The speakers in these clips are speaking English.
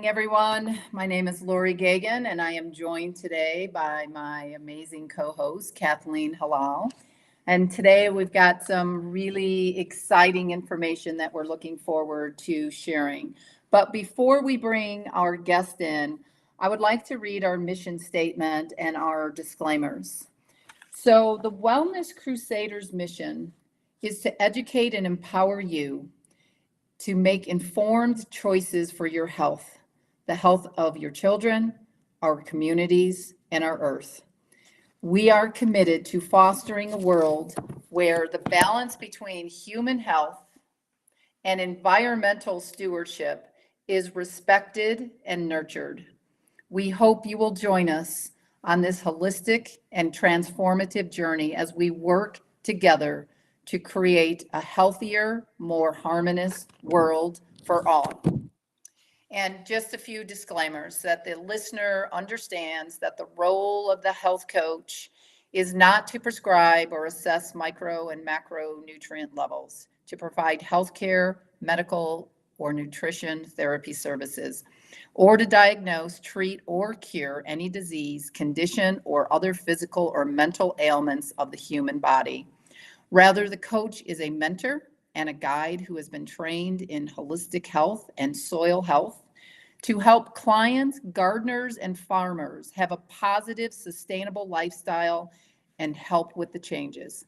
morning, everyone. My name is Lori Gagan, and I am joined today by my amazing co-host, Kathleen Halal. And today we've got some really exciting information that we're looking forward to sharing. But before we bring our guest in, I would like to read our mission statement and our disclaimers. So the Wellness Crusaders mission is to educate and empower you to make informed choices for your health, the health of your children, our communities, and our earth. We are committed to fostering a world where the balance between human health and environmental stewardship is respected and nurtured. We hope you will join us on this holistic and transformative journey as we work together to create a healthier, more harmonious world for all. And just a few disclaimers that the listener understands that the role of the health coach is not to prescribe or assess micro and macronutrient levels, to provide healthcare, medical, or nutrition therapy services, or to diagnose, treat, or cure any disease, condition, or other physical or mental ailments of the human body. Rather, the coach is a mentor and a guide who has been trained in holistic health and soil health to help clients, gardeners, and farmers have a positive, sustainable lifestyle and help with the changes.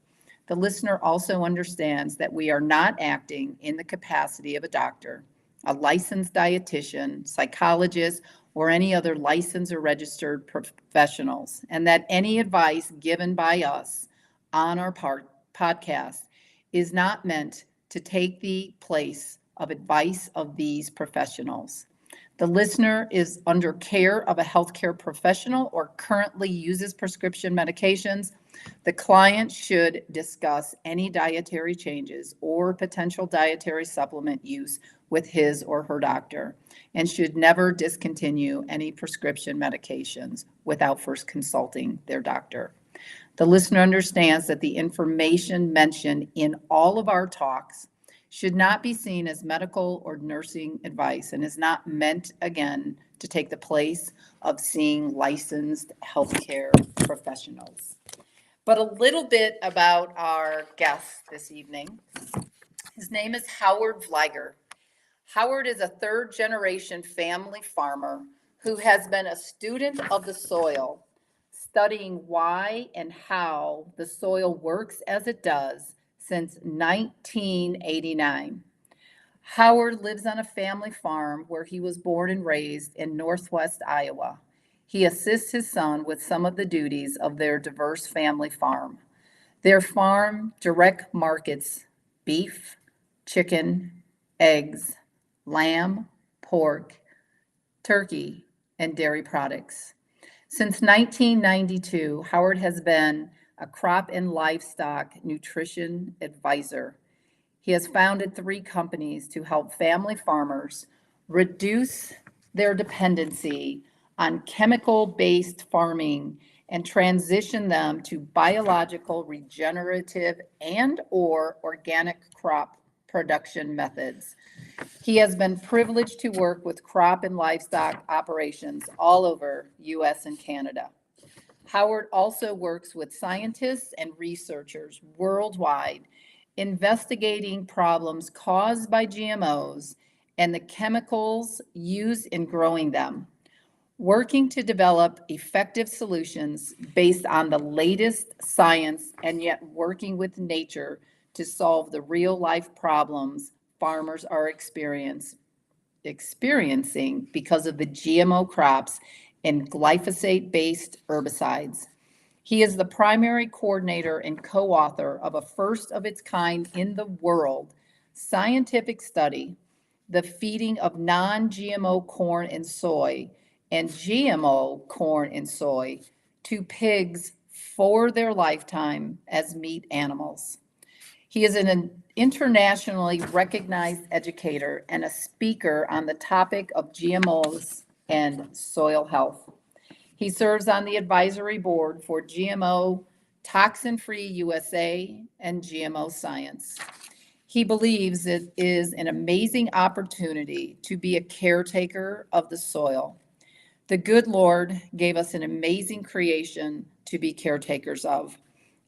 The listener also understands that we are not acting in the capacity of a doctor, a licensed dietitian, psychologist, or any other licensed or registered professionals, and that any advice given by us on our podcast is not meant to take the place of advice of these professionals. The listener is under care of a healthcare professional or currently uses prescription medications. The client should discuss any dietary changes or potential dietary supplement use with his or her doctor and should never discontinue any prescription medications without first consulting their doctor. The listener understands that the information mentioned in all of our talks should not be seen as medical or nursing advice and is not meant, again, to take the place of seeing licensed healthcare professionals. But a little bit about our guest this evening. His name is Howard Vliger. Howard is a third-generation family farmer who has been a student of the soil, studying why and how the soil works as it does since 1989. Howard lives on a family farm where he was born and raised in northwest Iowa. He assists his son with some of the duties of their diverse family farm. Their farm direct markets beef, chicken, eggs, lamb, pork, turkey, and dairy products. Since 1992, Howard has been a crop and livestock nutrition advisor. He has founded 3 companies to help family farmers reduce their dependency on chemical-based farming and transition them to biological, regenerative, and/or organic crop production methods. He has been privileged to work with crop and livestock operations all over US and Canada. Howard also works with scientists and researchers worldwide, investigating problems caused by GMOs and the chemicals used in growing them, working to develop effective solutions based on the latest science and yet working with nature to solve the real-life problems farmers are experiencing because of the GMO crops and glyphosate-based herbicides. He is the primary coordinator and co-author of a first of its kind in the world scientific study, The Feeding of Non-GMO Corn and Soy and GMO Corn and Soy to Pigs for Their Lifetime as Meat Animals. He is an internationally recognized educator and a speaker on the topic of GMOs and soil health. He serves on the advisory board for GMO Toxin Free USA and GMO Science. He believes it is an amazing opportunity to be a caretaker of the soil. The good Lord gave us an amazing creation to be caretakers of.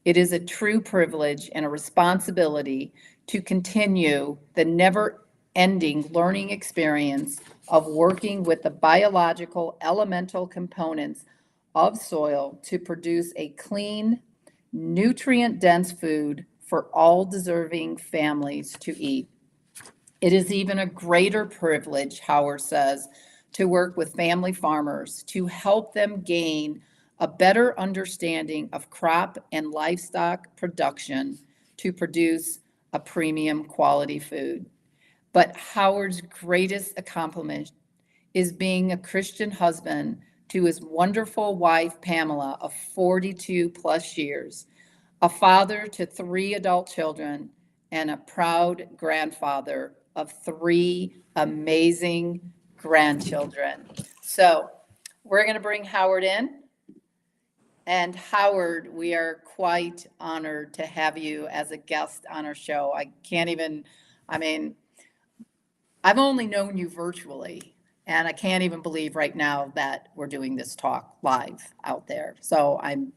It is a true privilege and a responsibility to continue the never ending learning experience of working with the biological elemental components of soil to produce a clean, nutrient dense food for all deserving families to eat. It is even a greater privilege, Howard says, to work with family farmers to help them gain a better understanding of crop and livestock production to produce a premium quality food. But Howard's greatest accomplishment is being a Christian husband to his wonderful wife, Pamela, of 42 plus years, a father to 3 adult children, and a proud grandfather of 3 amazing grandchildren. So we're going to bring Howard in. And Howard, we are quite honored to have you as a guest on our show. I can't even, I mean, I've only known you virtually, and I can't even believe right now that we're doing this talk live out there. So I'm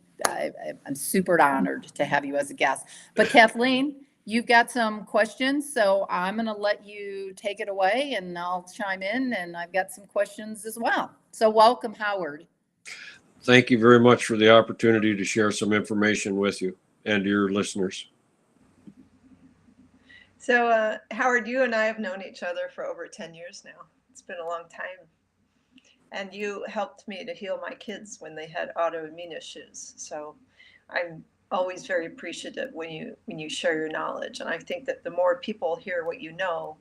super honored to have you as a guest. But Kathleen, you've got some questions, so I'm going to let you take it away, and I'll chime in, and I've got some questions as well. So welcome, Howard. Thank you very much for the opportunity to share some information with you and your listeners. So, Howard, you and I have known each other for over 10 years now. It's been a long time. And you helped me to heal my kids when they had autoimmune issues. So I'm always very appreciative when you share your knowledge. And I think that the more people hear what you know,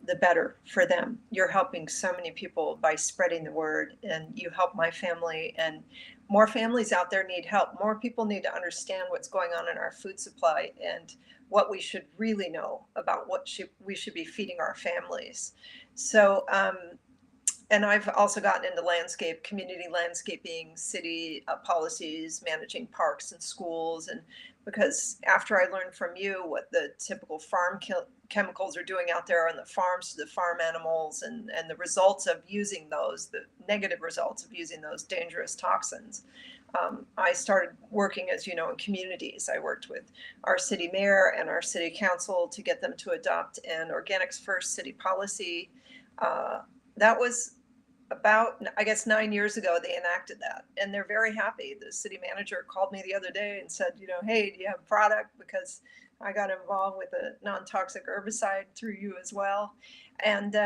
the better for them. You're helping so many people by spreading the word, and you help my family, and more families out there need help. More people need to understand what's going on in our food supply and what we should really know about we should be feeding our families. So, and I've also gotten into community landscaping, city policies, managing parks and schools. And because after I learned from you what the typical farm chemicals are doing out there on the farms to the farm animals, and the results of using those, the negative results of using those dangerous toxins, I started working, as you know, in communities. I worked with our city mayor and our city council to get them to adopt an organics first city policy. That was about, I guess, 9 years ago. They enacted that, and they're very happy. The city manager called me the other day and said, hey, do you have a product? Because I got involved with a non-toxic herbicide through you as well. And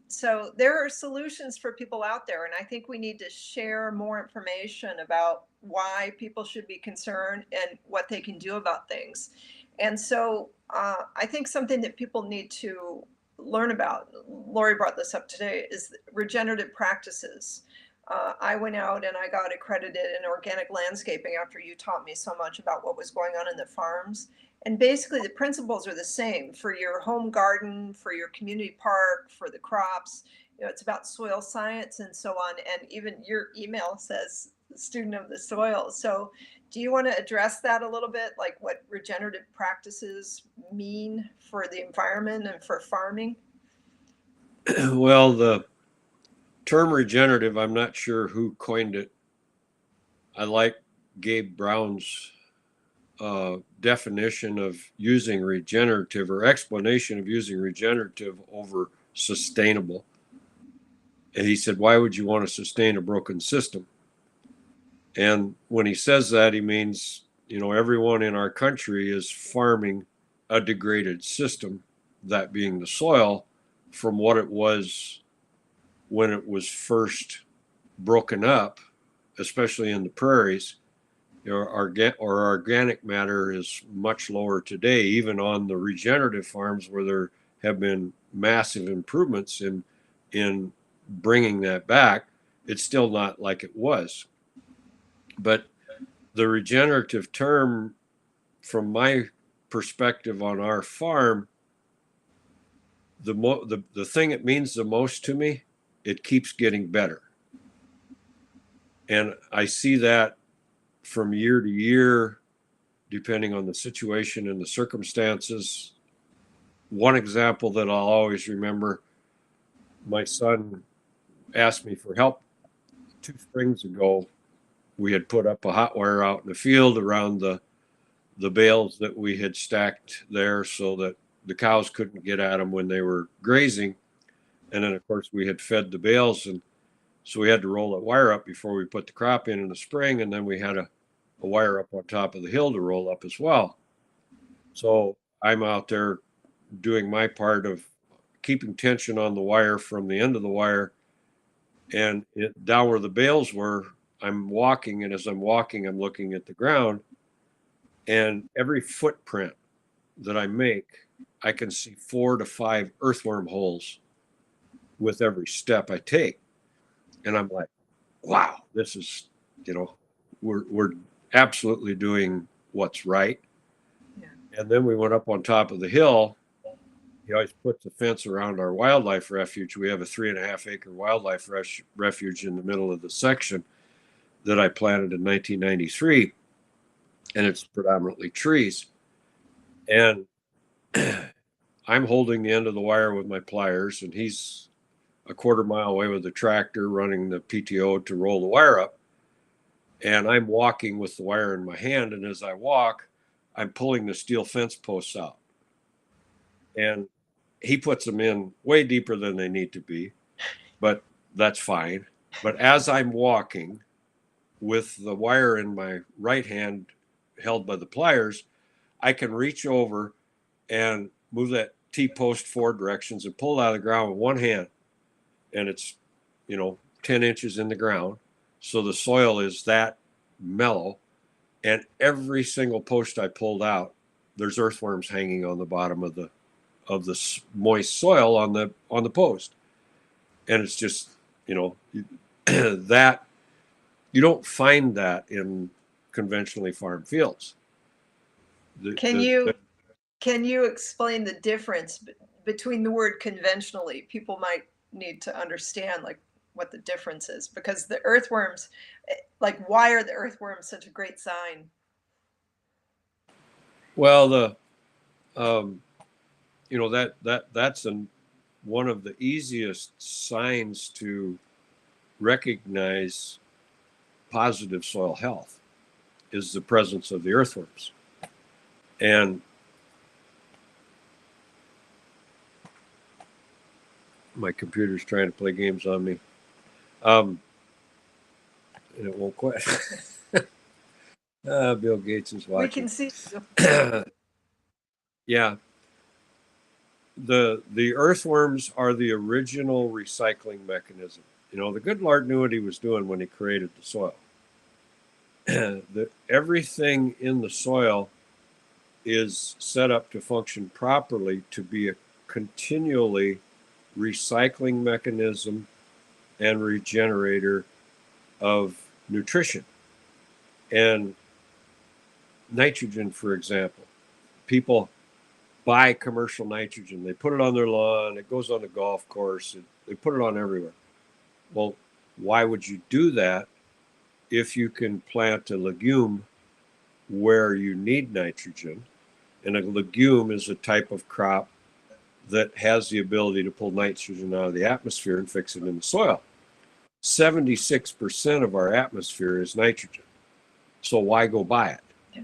so there are solutions for people out there, and I think we need to share more information about why people should be concerned and what they can do about things. And so I think something that people need to learn about, Lori brought this up today, is regenerative practices. I went out and I got accredited in organic landscaping after you taught me so much about what was going on in the farms. And basically the principles are the same for your home garden, for your community park, for the crops. It's about soil science and so on. And even your email says student of the soil. So do you want to address that a little bit, like what regenerative practices mean for the environment and for farming? Well, the term regenerative, I'm not sure who coined it. I like Gabe Brown's definition of using regenerative, or explanation of using regenerative over sustainable. And he said, why would you want to sustain a broken system? And when he says that, he means, everyone in our country is farming a degraded system, that being the soil, from what it was when it was first broken up, especially in the prairies. Organic matter is much lower today, even on the regenerative farms where there have been massive improvements in bringing that back. It's still not like it was. But the regenerative term, from my perspective on our farm, the thing it means the most to me, it keeps getting better. And I see that from year to year, depending on the situation and the circumstances. one example that I'll always remember, my son asked me for help 2 springs ago. We had put up a hot wire out in the field around the bales that we had stacked there so that the cows couldn't get at them when they were grazing. And then, of course, we had fed the bales, and so we had to roll that wire up before we put the crop in the spring. And then we had a wire up on top of the hill to roll up as well. So I'm out there doing my part of keeping tension on the wire from the end of the wire. And down where the bales were, I'm walking. And as I'm walking, I'm looking at the ground. And every footprint that I make, I can see 4 to 5 earthworm holes with every step I take. And I'm like, wow, this is, we're absolutely doing what's right. Yeah. And then we went up on top of the hill. He always puts a fence around our wildlife refuge. We have a 3.5-acre wildlife refuge in the middle of the section that I planted in 1993. And it's predominantly trees. And I'm holding the end of the wire with my pliers, and he's a 1/4 mile away with the tractor running the PTO to roll the wire up. And I'm walking with the wire in my hand. And as I walk, I'm pulling the steel fence posts out. And he puts them in way deeper than they need to be, but that's fine. But as I'm walking with the wire in my right hand held by the pliers, I can reach over and move that T-post 4 directions and pull it out of the ground with one hand. And it's, 10 inches in the ground. So the soil is that mellow. And every single post I pulled out, there's earthworms hanging on the bottom of the moist soil on the post. And it's just, that you don't find that in conventionally farmed fields. Can you explain the difference between the word conventionally? People might need to understand like what the difference is, because the earthworms, like, why are the earthworms such a great sign? Well, that's one of the easiest signs to recognize positive soil health is the presence of the earthworms. And my computer's trying to play games on me. And it won't quit. Bill Gates is watching. We can see. Yeah. The earthworms are the original recycling mechanism. The good Lord knew what he was doing when he created the soil. Everything in the soil is set up to function properly to be a continually recycling mechanism and regenerator of nutrition. And nitrogen, for example, people buy commercial nitrogen. They put it on their lawn. It goes on the golf course. They put it on everywhere. Well, why would you do that if you can plant a legume where you need nitrogen? And a legume is a type of crop that has the ability to pull nitrogen out of the atmosphere and fix it in the soil. 76% of our atmosphere is nitrogen. So why go buy it? Yeah.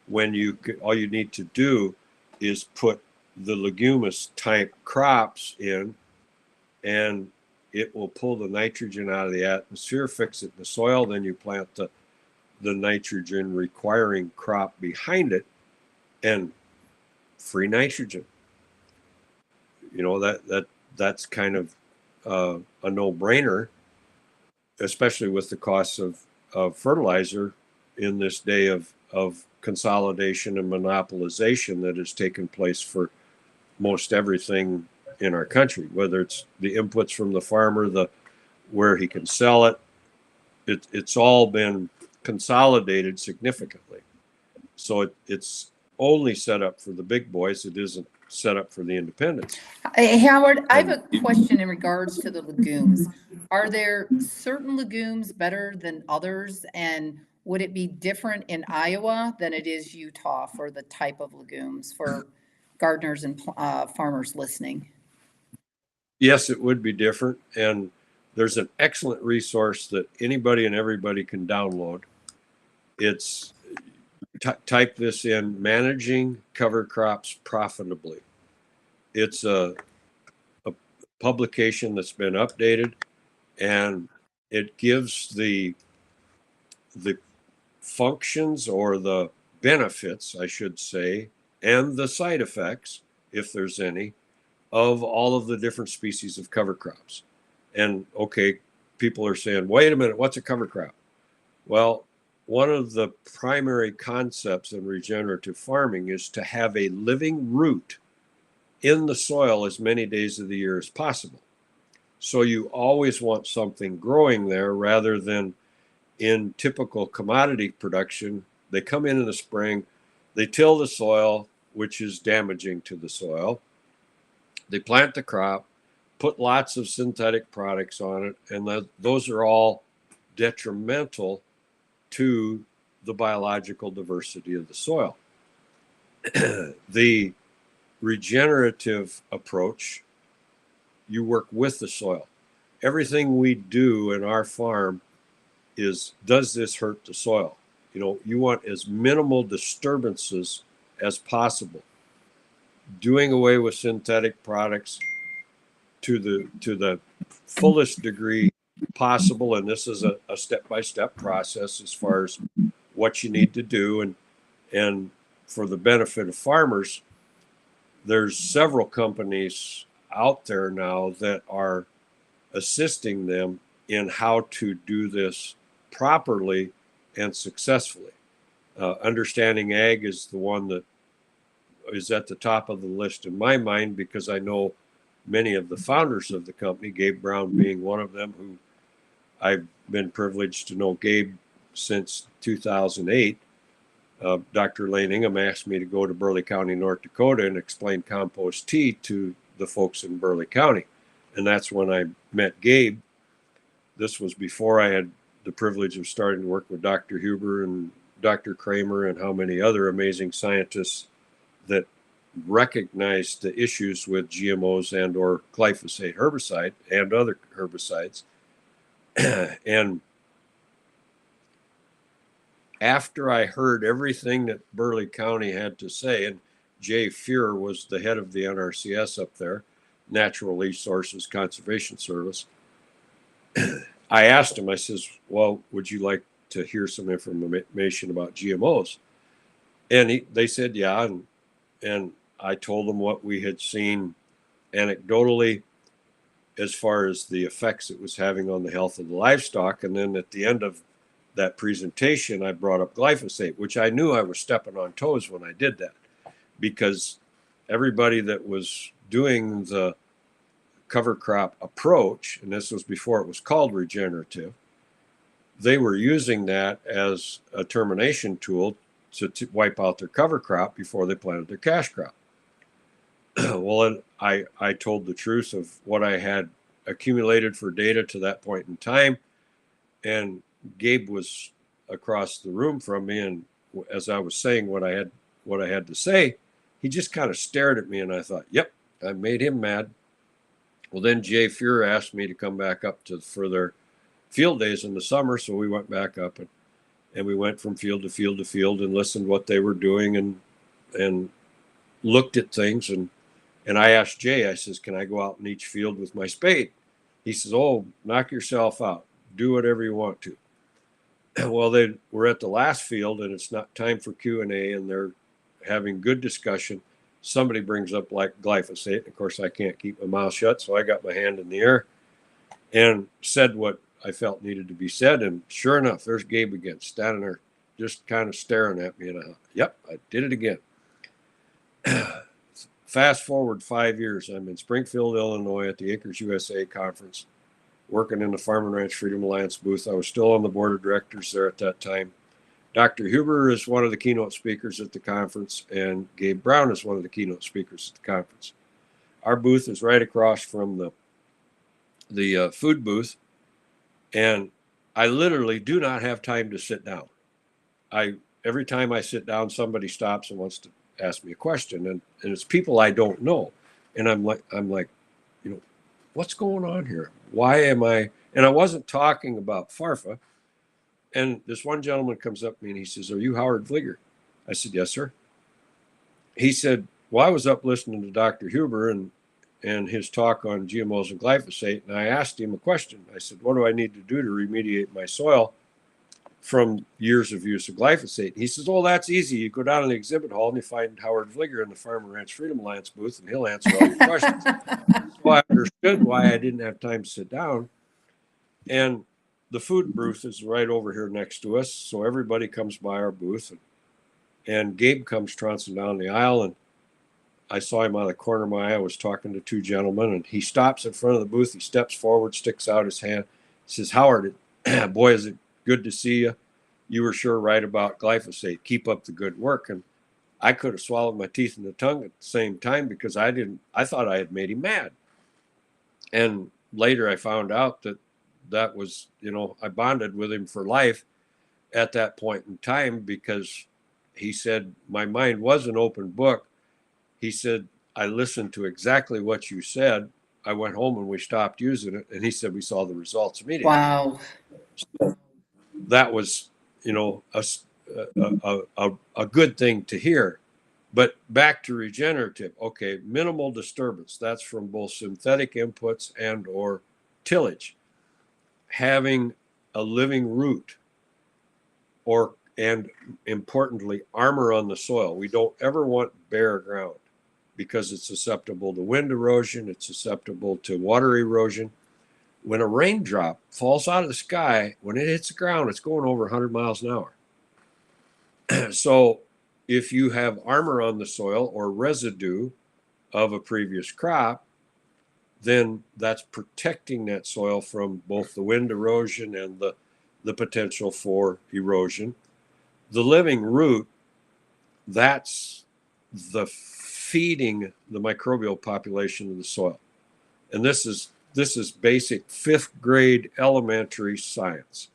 When all you need to do is put the leguminous type crops in, and it will pull the nitrogen out of the atmosphere, fix it in the soil. Then you plant the nitrogen requiring crop behind it, and free nitrogen. That's kind of a no-brainer, especially with the costs of fertilizer in this day of consolidation and monopolization that has taken place for most everything in our country, whether it's the inputs from the farmer, where he can sell it. It's all been consolidated significantly. So it's only set up for the big boys. It isn't set up for the independents. Hey, Howard, I have a question in regards to the legumes. Are there certain legumes better than others? And would it be different in Iowa than it is Utah for the type of legumes, for gardeners and farmers listening? Yes, it would be different. And there's an excellent resource that anybody and everybody can download. It's type this in: Managing Cover Crops Profitably. It's a publication that's been updated, and it gives the functions, or the benefits, I should say, and the side effects, if there's any, of all of the different species of cover crops. And okay, people are saying, wait a minute, what's a cover crop? Well, one of the primary concepts in regenerative farming is to have a living root in the soil as many days of the year as possible. So you always want something growing there, rather than in typical commodity production. They come in the spring, they till the soil, which is damaging to the soil. They plant the crop, put lots of synthetic products on it, and those are all detrimental to the biological diversity of the soil. The regenerative approach, you work with the soil. Everything we do in our farm is, does this hurt the soil? You want as minimal disturbances as possible. Doing away with synthetic products to the fullest degree possible, and this is a step-by-step process as far as what you need to do. And for the benefit of farmers, there's several companies out there now that are assisting them in how to do this properly and successfully. Understanding Ag is the one that is at the top of the list in my mind, because I know many of the founders of the company, Gabe Brown being one of them, who I've been privileged to know Gabe since 2008. Dr. Lane Ingham asked me to go to Burleigh County, North Dakota, and explain compost tea to the folks in Burleigh County. And that's when I met Gabe. This was before I had the privilege of starting to work with Dr. Huber and Dr. Kramer and how many other amazing scientists that recognized the issues with GMOs and or glyphosate herbicide and other herbicides. And after I heard everything that Burleigh County had to say, and Jay Fuhrer was the head of the NRCS up there, Natural Resources Conservation Service, I asked him, I says, well, would you like to hear some information about GMOs? And they said, yeah. And I told them what we had seen anecdotally as far as the effects it was having on the health of the livestock. And then at the end of that presentation, I brought up glyphosate, which I knew I was stepping on toes when I did that, because everybody that was doing the cover crop approach, and this was before it was called regenerative, they were using that as a termination tool to wipe out their cover crop before they planted their cash crop. Well, I told the truth of what I had accumulated for data to that point in time, and Gabe was across the room from me, and as I was saying what I had to say, he just kind of stared at me, and I thought, yep, I made him mad. Well, then Jay Fuhrer asked me to come back up for their field days in the summer, so we went back up, and we went from field to field to field and listened what they were doing and looked at things. And I asked Jay, I says, can I go out in each field with my spade? He says, oh, knock yourself out. Do whatever you want to. Well, we're at the last field, and it's not time for Q&A, and they're having good discussion. Somebody brings up like glyphosate. Of course, I can't keep my mouth shut, so I got my hand in the air and said what I felt needed to be said. And sure enough, there's Gabe again, standing there just kind of staring at me. And I thought, yep, I did it again. Fast forward 5 years, I'm in Springfield, Illinois at the Acres USA conference, working in the Farm and Ranch Freedom Alliance booth. I was still on the board of directors there at that time. Dr. Huber is one of the keynote speakers at the conference, and Gabe Brown is one of the keynote speakers at the conference. Our booth is right across from the food booth, and I literally do not have time to sit down. Every time I sit down, somebody stops and wants to ask me a question, and it's people I don't know, and I'm like, what's going on here? Why am I? And I wasn't talking about FARFA. And this one gentleman comes up to me and he says, "Are you Howard Vlieger?" I said, "Yes, sir." He said, "Well, I was up listening to Dr. Huber and his talk on GMOs and glyphosate, and I asked him a question. I said, what do I need to do to remediate my soil from years of use of glyphosate?" He says, "Oh, that's easy. You go down to the exhibit hall and you find Howard Vlieger in the Farm Ranch Freedom Alliance booth, and he'll answer all your questions." So I understood why I didn't have time to sit down. And the food booth is right over here next to us. So everybody comes by our booth, and Gabe comes trouncing down the aisle, and I saw him out of the corner of my eye. I was talking to two gentlemen, and he stops in front of the booth. He steps forward, sticks out his hand. He says, "Howard, boy, is it good to see you. You were sure right about glyphosate. Keep up the good work." And I could have swallowed my teeth in the tongue at the same time because I thought I had made him mad. And later I found out that was, I bonded with him for life at that point in time, because he said, my mind was an open book. He said, "I listened to exactly what you said. I went home and we stopped using it." And he said, "We saw the results immediately." Wow. So that was, a good thing to hear. But back to regenerative. Okay, minimal disturbance. That's from both synthetic inputs and or tillage. Having a living root, and importantly, armor on the soil. We don't ever want bare ground because it's susceptible to wind erosion. It's susceptible to water erosion. When a raindrop falls out of the sky, when it hits the ground, it's going over 100 miles an hour. So if you have armor on the soil or residue of a previous crop, then that's protecting that soil from both the wind erosion and the potential for erosion. The living root, that's the feeding the microbial population of the soil. And this is basic 5th grade elementary science.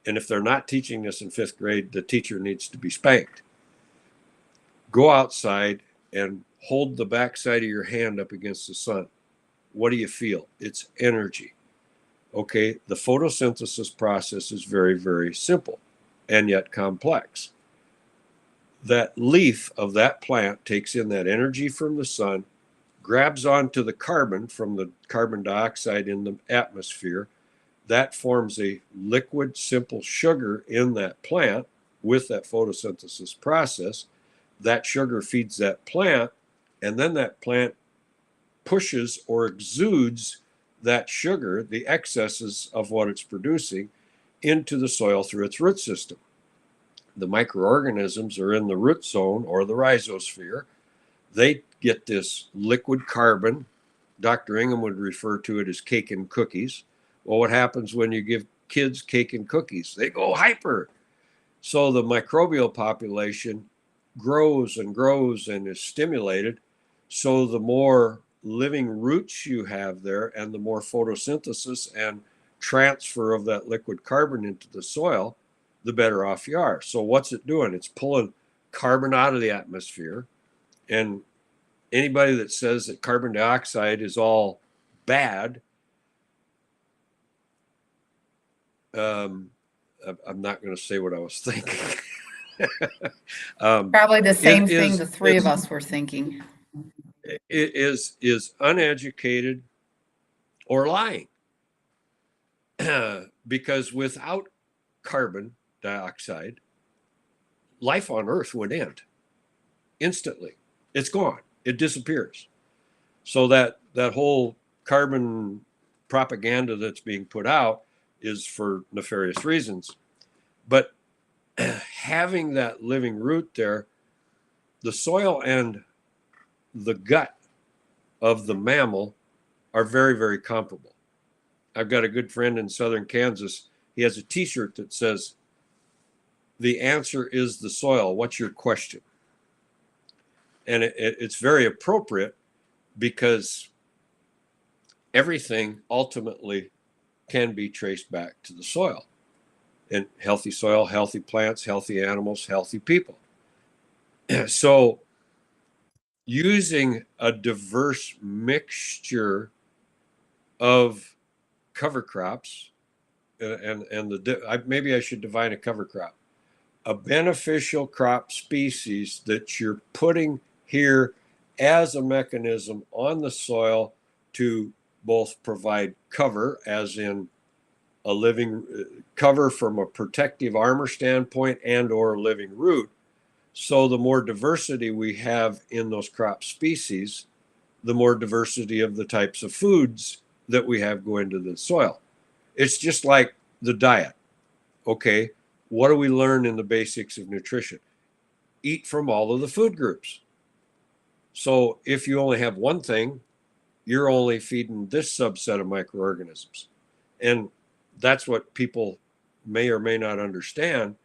And if they're not teaching this in 5th grade, the teacher needs to be spanked. Go outside and hold the backside of your hand up against the sun. What do you feel? It's energy. Okay, the photosynthesis process is very, very simple and yet complex. That leaf of that plant takes in that energy from the sun, grabs onto the carbon from the carbon dioxide in the atmosphere. That forms a liquid, simple sugar in that plant with that photosynthesis process. That sugar feeds that plant, and then that plant pushes or exudes that sugar, the excesses of what it's producing, into the soil through its root system. The microorganisms are in the root zone or the rhizosphere. They get this liquid carbon. Dr. Ingham would refer to it as cake and cookies. Well, what happens when you give kids cake and cookies? They go hyper. So the microbial population grows and grows and is stimulated. So the more living roots you have there and the more photosynthesis and transfer of that liquid carbon into the soil, the better off you are. So what's it doing? It's pulling carbon out of the atmosphere. And anybody that says that carbon dioxide is all bad, I'm not going to say what I was thinking. Probably the same thing the three of us were thinking. It is uneducated or lying. Because without carbon dioxide, life on Earth would end instantly. It's gone. It disappears. So that whole carbon propaganda that's being put out is for nefarious reasons. But having that living root there, the soil and the gut of the mammal are very, very comparable. I've got a good friend in southern Kansas. He has a t-shirt that says, "The answer is the soil. What's your question?" And it's very appropriate because everything ultimately can be traced back to the soil. And healthy soil, healthy plants, healthy animals, healthy people. So using a diverse mixture of cover crops, maybe I should define a cover crop: a beneficial crop species that you're putting here as a mechanism on the soil to both provide cover, as in a living cover from a protective armor standpoint, and or living root. So the more diversity we have in those crop species, the more diversity of the types of foods that we have go into the soil. It's just like the diet. Okay, what do we learn in the basics of nutrition? Eat from all of the food groups. So if you only have one thing, you're only feeding this subset of microorganisms. And that's what people may or may not understand.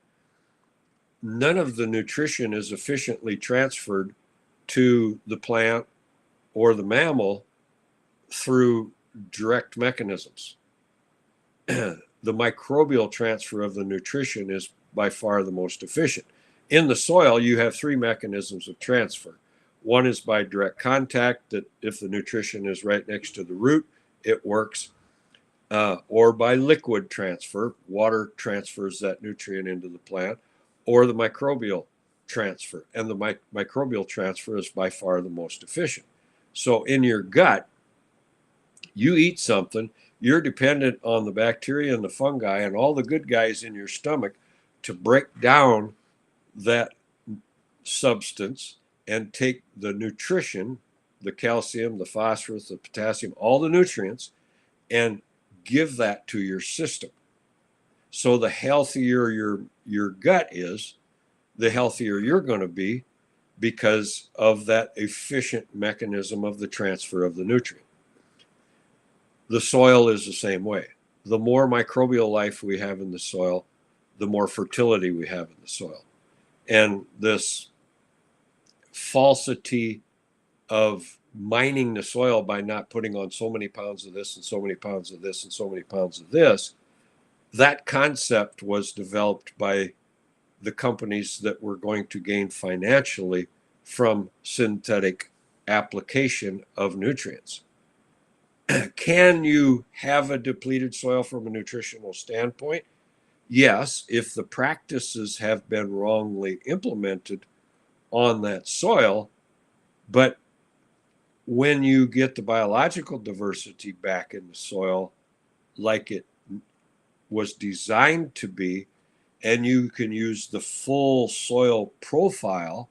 None of the nutrition is efficiently transferred to the plant or the mammal through direct mechanisms. The microbial transfer of the nutrition is by far the most efficient. In the soil, you have three mechanisms of transfer. One is by direct contact, that if the nutrition is right next to the root, it works, or by liquid transfer, water transfers that nutrient into the plant, or the microbial transfer. And the microbial transfer is by far the most efficient. So in your gut, you eat something, you're dependent on the bacteria and the fungi and all the good guys in your stomach to break down that substance and take the nutrition, the calcium, the phosphorus, the potassium, all the nutrients, and give that to your system. So the healthier your gut is, the healthier you're going to be, because of that efficient mechanism of the transfer of the nutrient. The soil is the same way. The more microbial life we have in the soil, the more fertility we have in the soil. And this falsity of mining the soil by not putting on so many pounds of this and so many pounds of this and so many pounds of this, that concept was developed by the companies that were going to gain financially from synthetic application of nutrients. Can you have a depleted soil from a nutritional standpoint? Yes, if the practices have been wrongly implemented on that soil. But when you get the biological diversity back in the soil like it was designed to be, and you can use the full soil profile,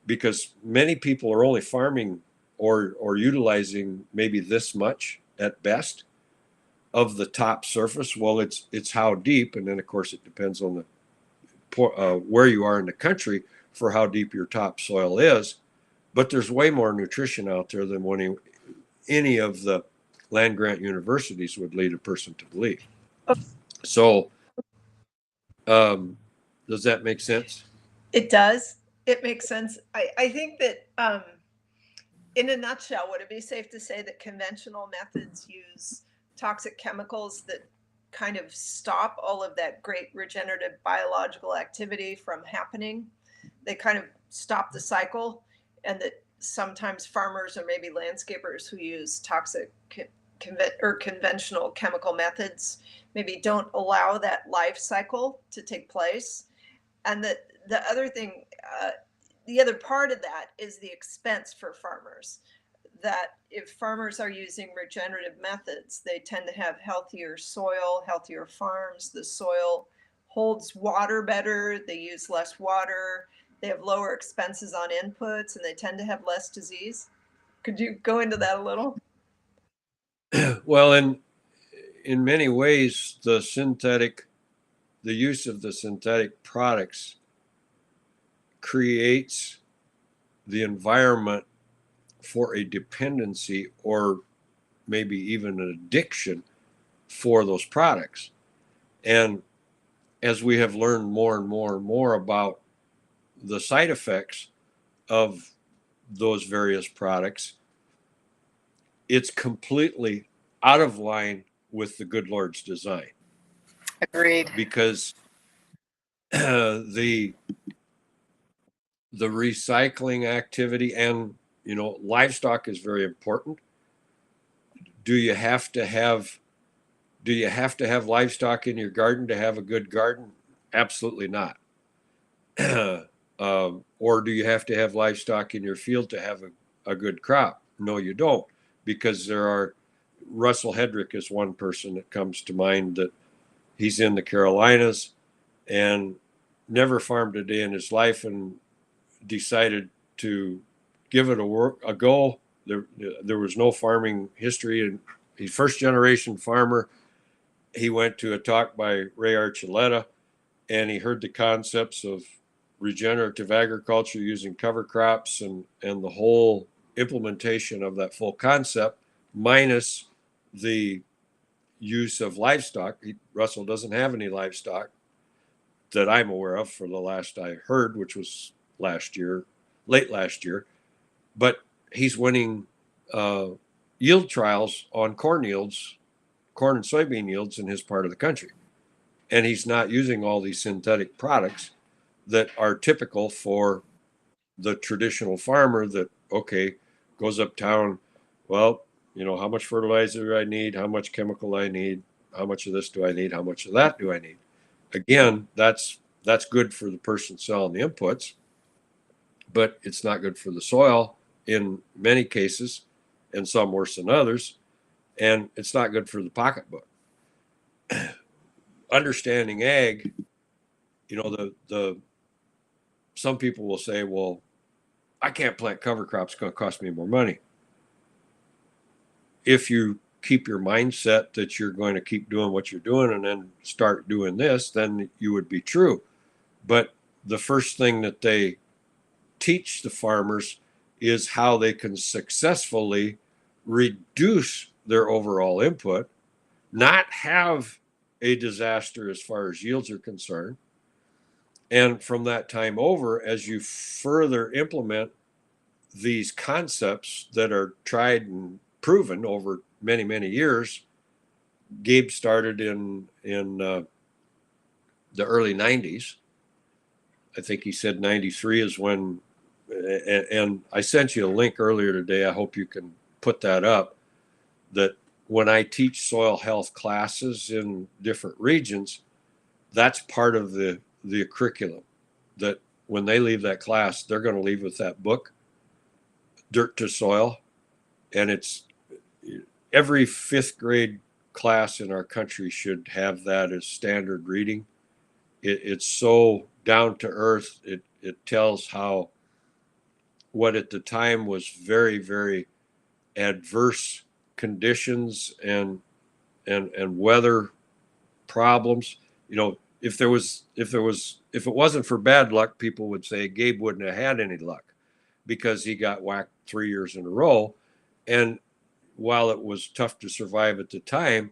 because many people are only farming or utilizing maybe this much at best of the top surface. Well, it's how deep, and then of course it depends on the where you are in the country for how deep your topsoil is. But there's way more nutrition out there than any of the land grant universities would lead a person to believe. So, does that make sense? It does. It makes sense. I think that in a nutshell, would it be safe to say that conventional methods use toxic chemicals that kind of stop all of that great regenerative biological activity from happening? They kind of stop the cycle, and that sometimes farmers or maybe landscapers who use toxic or conventional chemical methods maybe don't allow that life cycle to take place. And that the other thing, the other part of that is the expense for farmers. That if farmers are using regenerative methods, they tend to have healthier soil, healthier farms. The soil holds water better, they use less water, they have lower expenses on inputs, and they tend to have less disease. Could you go into that a little? Well, in many ways, the use of the synthetic products creates the environment for a dependency, or maybe even an addiction for those products. And as we have learned more and more and more about the side effects of those various products, it's completely out of line with the good Lord's design. Agreed. Because the the recycling activity, and livestock is very important. Do you have to have livestock in your garden to have a good garden? Absolutely not. Or do you have to have livestock in your field to have a good crop? No, you don't, because there are. Russell Hedrick is one person that comes to mind, that he's in the Carolinas and never farmed a day in his life, and decided to give it a go. There was no farming history, and he's first generation farmer. He went to a talk by Ray Archuleta, and he heard the concepts of regenerative agriculture using cover crops, and the whole implementation of that full concept, minus the use of livestock. Russell doesn't have any livestock that I'm aware of, for the last I heard, which was late last year. But he's winning yield trials on corn and soybean yields in his part of the country. And he's not using all these synthetic products that are typical for the traditional farmer that, okay, goes uptown. Well, how much fertilizer do I need? How much chemical I need? How much of this do I need? How much of that do I need? Again, that's good for the person selling the inputs, but it's not good for the soil in many cases, and some worse than others. And it's not good for the pocketbook. Understanding ag, some people will say, well, I can't plant cover crops, it's going to cost me more money. If you keep your mindset that you're going to keep doing what you're doing and then start doing this, then you would be true. But the first thing that they teach the farmers is how they can successfully reduce their overall input, not have a disaster as far as yields are concerned. And from that time over, as you further implement these concepts that are tried and proven over many, many years. Gabe started in the early 90s. I think he said 93 is when, and I sent you a link earlier today. I hope you can put that up, that when I teach soil health classes in different regions, that's part of the curriculum, that when they leave that class, they're going to leave with that book, Dirt to Soil. And it's every fifth grade class in our country should have that as standard reading. It's so down to earth. It tells how what at the time was very, very adverse conditions and weather problems. If it wasn't for bad luck, people would say Gabe wouldn't have had any luck, because he got whacked 3 years in a row. And while it was tough to survive at the time,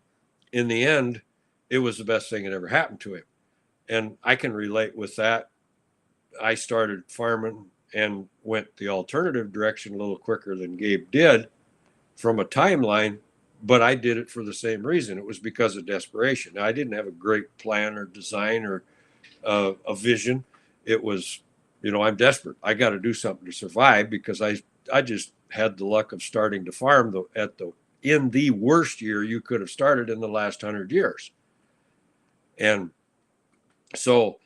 in the end, it was the best thing that ever happened to him. And I can relate with that. I started farming and went the alternative direction a little quicker than Gabe did from a timeline, but I did it for the same reason. It was because of desperation. Now, I didn't have a great plan or design or a vision. It was, I'm desperate. I got to do something to survive, because I just had the luck of starting to farm in the worst year you could have started in the last 100 years. And so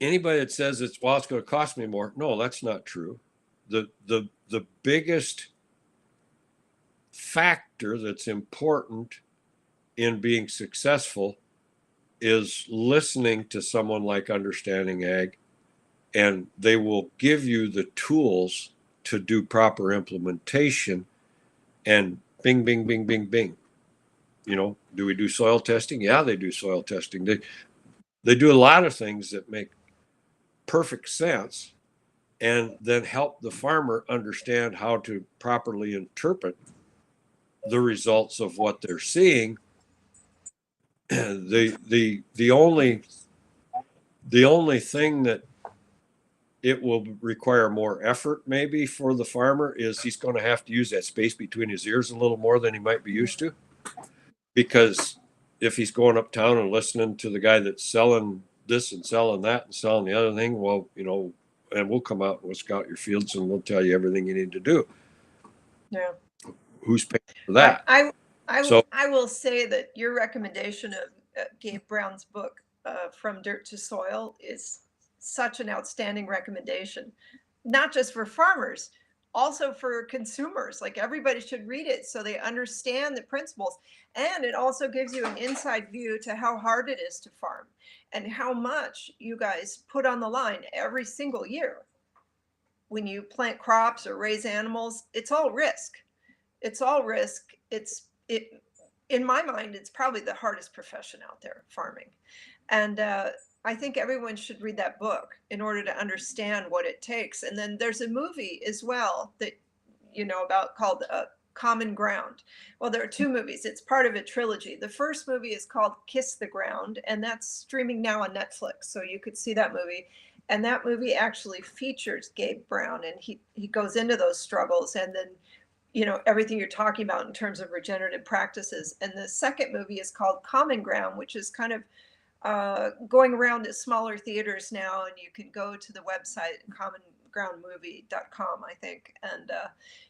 anybody that says it's going to cost me more, no, that's not true. The biggest factor that's important in being successful is listening to someone like Understanding Ag, and they will give you the tools to do proper implementation. And bing, bing, bing, bing, bing. Do we do soil testing? Yeah, they do soil testing. They do a lot of things that make perfect sense, and then help the farmer understand how to properly interpret the results of what they're seeing. The only thing that it will require more effort maybe for the farmer is he's going to have to use that space between his ears a little more than he might be used to. Because if he's going uptown and listening to the guy that's selling this and selling that and selling the other thing, well, and we'll come out and we'll scout your fields and we'll tell you everything you need to do. Yeah. Who's paying for that? So I will say that your recommendation of Gabe Brown's book, From Dirt to Soil, is such an outstanding recommendation, not just for farmers, also for consumers. Like, everybody should read it so they understand the principles. And it also gives you an inside view to how hard it is to farm and how much you guys put on the line every single year. When you plant crops or raise animals, it's all risk. It's all risk. In my mind, it's probably the hardest profession out there, farming. And I think everyone should read that book in order to understand what it takes. And then there's a movie as well that about, called Common Ground. Well, there are two movies. It's part of a trilogy. The first movie is called Kiss the Ground, and that's streaming now on Netflix, so you could see that movie. And that movie actually features Gabe Brown, and he goes into those struggles, and then everything you're talking about in terms of regenerative practices. And the second movie is called Common Ground, which is kind of going around to smaller theaters now, and you can go to the website commongroundmovie.com, I think, and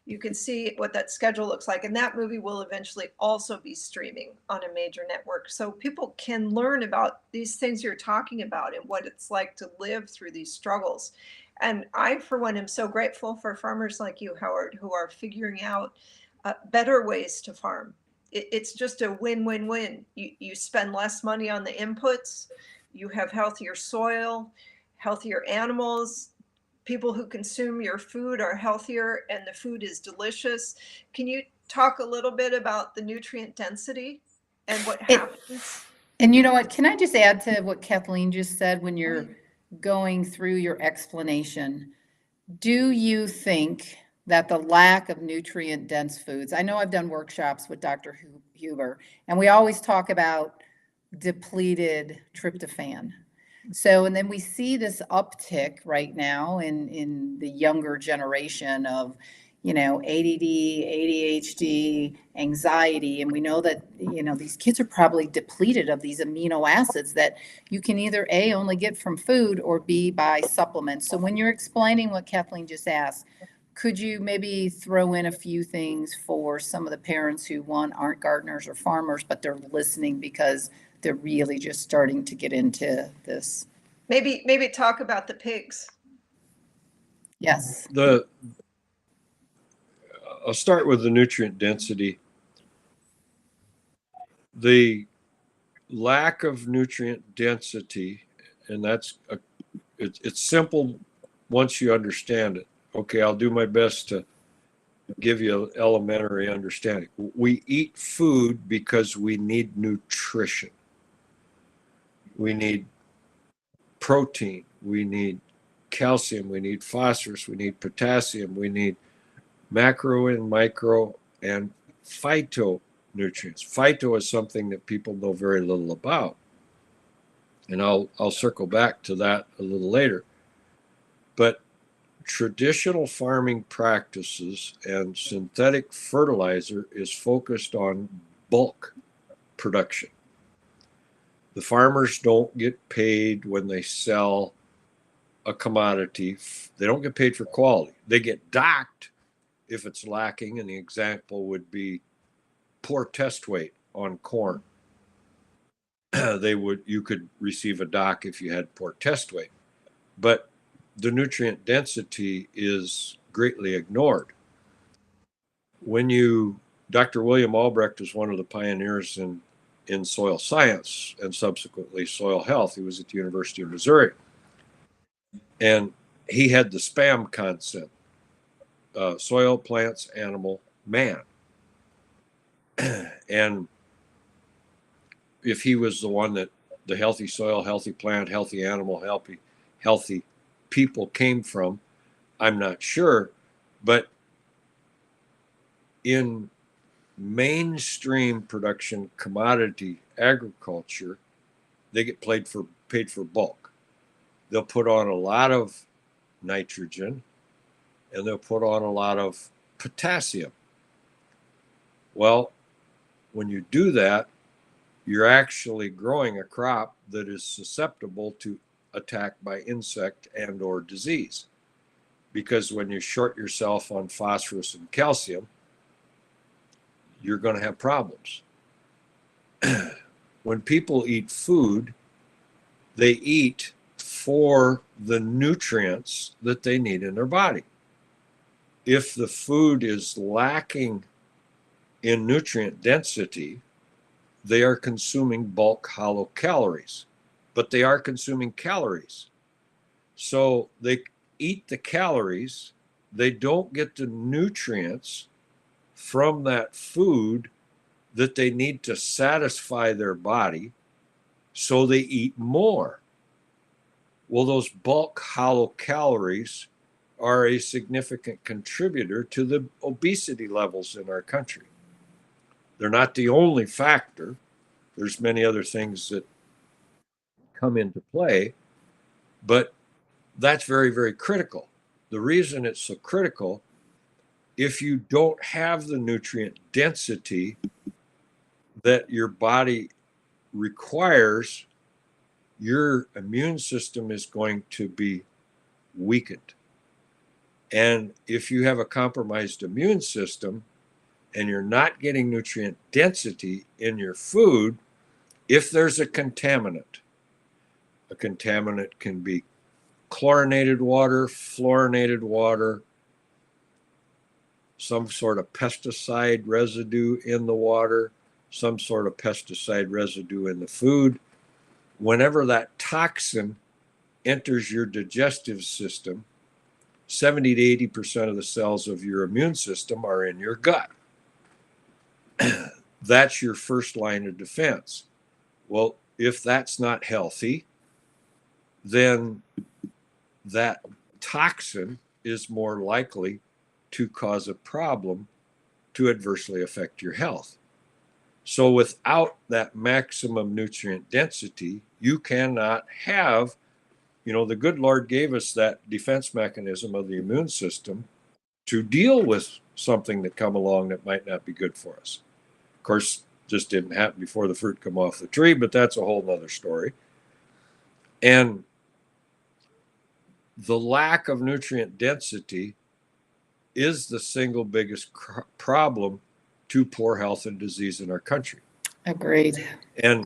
you can see what that schedule looks like. And that movie will eventually also be streaming on a major network, so people can learn about these things you're talking about and what it's like to live through these struggles. And I, for one, am so grateful for farmers like you, Howard, who are figuring out better ways to farm. It's just a win-win-win. You spend less money on the inputs, you have healthier soil, healthier animals, people who consume your food are healthier, and the food is delicious. Can you talk a little bit about the nutrient density and what happens? And you know what? Can I just add to what Kathleen just said when you're going through your explanation? Do you think that the lack of nutrient dense foods, I know I've done workshops with Dr. Huber, and we always talk about depleted tryptophan. So, and then we see this uptick right now in the younger generation of, ADD, ADHD, anxiety. And we know that, these kids are probably depleted of these amino acids that you can either A, only get from food, or B, by supplements. So when you're explaining what Kathleen just asked, could you maybe throw in a few things for some of the parents who, one, aren't gardeners or farmers, but they're listening because they're really just starting to get into this? Maybe talk about the pigs. Yes. I'll start with the nutrient density. The lack of nutrient density, and it's simple once you understand it. Okay, I'll do my best to give you an elementary understanding. We eat food because we need nutrition. We need protein, we need calcium, we need phosphorus, we need potassium, we need macro and micro and phytonutrients. Phyto is something that people know very little about, and I'll circle back to that a little later. But traditional farming practices and synthetic fertilizer is focused on bulk production. The farmers don't get paid when they sell a commodity. They don't get paid for quality. They get docked if it's lacking, and the example would be poor test weight on corn. You could receive a dock if you had poor test weight, but the nutrient density is greatly ignored. Dr. William Albrecht was one of the pioneers in soil science and subsequently soil health. He was at the University of Missouri, and he had the SPAM concept: soil, plants, animal, man. And if he was the one that the healthy soil, healthy plant, healthy animal, healthy people came from, I'm not sure. But in mainstream production commodity agriculture, they get paid for bulk. They'll put on a lot of nitrogen and they'll put on a lot of potassium. Well, when you do that, you're actually growing a crop that is susceptible to attack by insect and or disease. because when you short yourself on phosphorus and calcium, you're going to have problems. When people eat food, they eat for the nutrients that they need in their body. If the food is lacking in nutrient density, they are consuming bulk hollow calories, but they are consuming calories. So they eat the calories, they don't get the nutrients from that food that they need to satisfy their body, so they eat more. Well, those bulk hollow calories are a significant contributor to the obesity levels in our country. They're not the only factor. There's many other things that come into play, but that's very, very critical. The reason it's so critical, if you don't have the nutrient density that your body requires, your immune system is going to be weakened. And if you have a compromised immune system and you're not getting nutrient density in your food, if there's a contaminant can be chlorinated water, fluorinated water, some sort of pesticide residue in the water, some sort of pesticide residue in the food. Whenever that toxin enters your digestive system, 70 to 80% of the cells of your immune system are in your gut. That's your first line of defense. Well, if that's not healthy, then that toxin is more likely to cause a problem to adversely affect your health. So without that maximum nutrient density, you cannot have, the good Lord gave us that defense mechanism of the immune system to deal with something that come along that might not be good for us. Of course, just didn't happen before the fruit come off the tree, but that's a whole nother story. And the lack of nutrient density is the single biggest problem to poor health and disease in our country. Agreed. And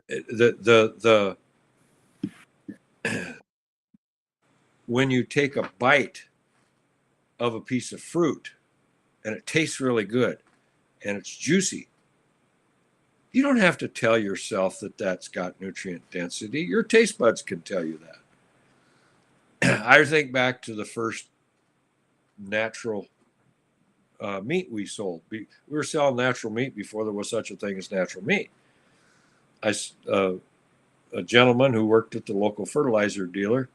the when you take a bite of a piece of fruit and it tastes really good and it's juicy, you don't have to tell yourself that that's got nutrient density. Your taste buds can tell you that. I think back to the first natural meat we sold. We were selling natural meat before there was such a thing as natural meat. A gentleman who worked at the local fertilizer dealer,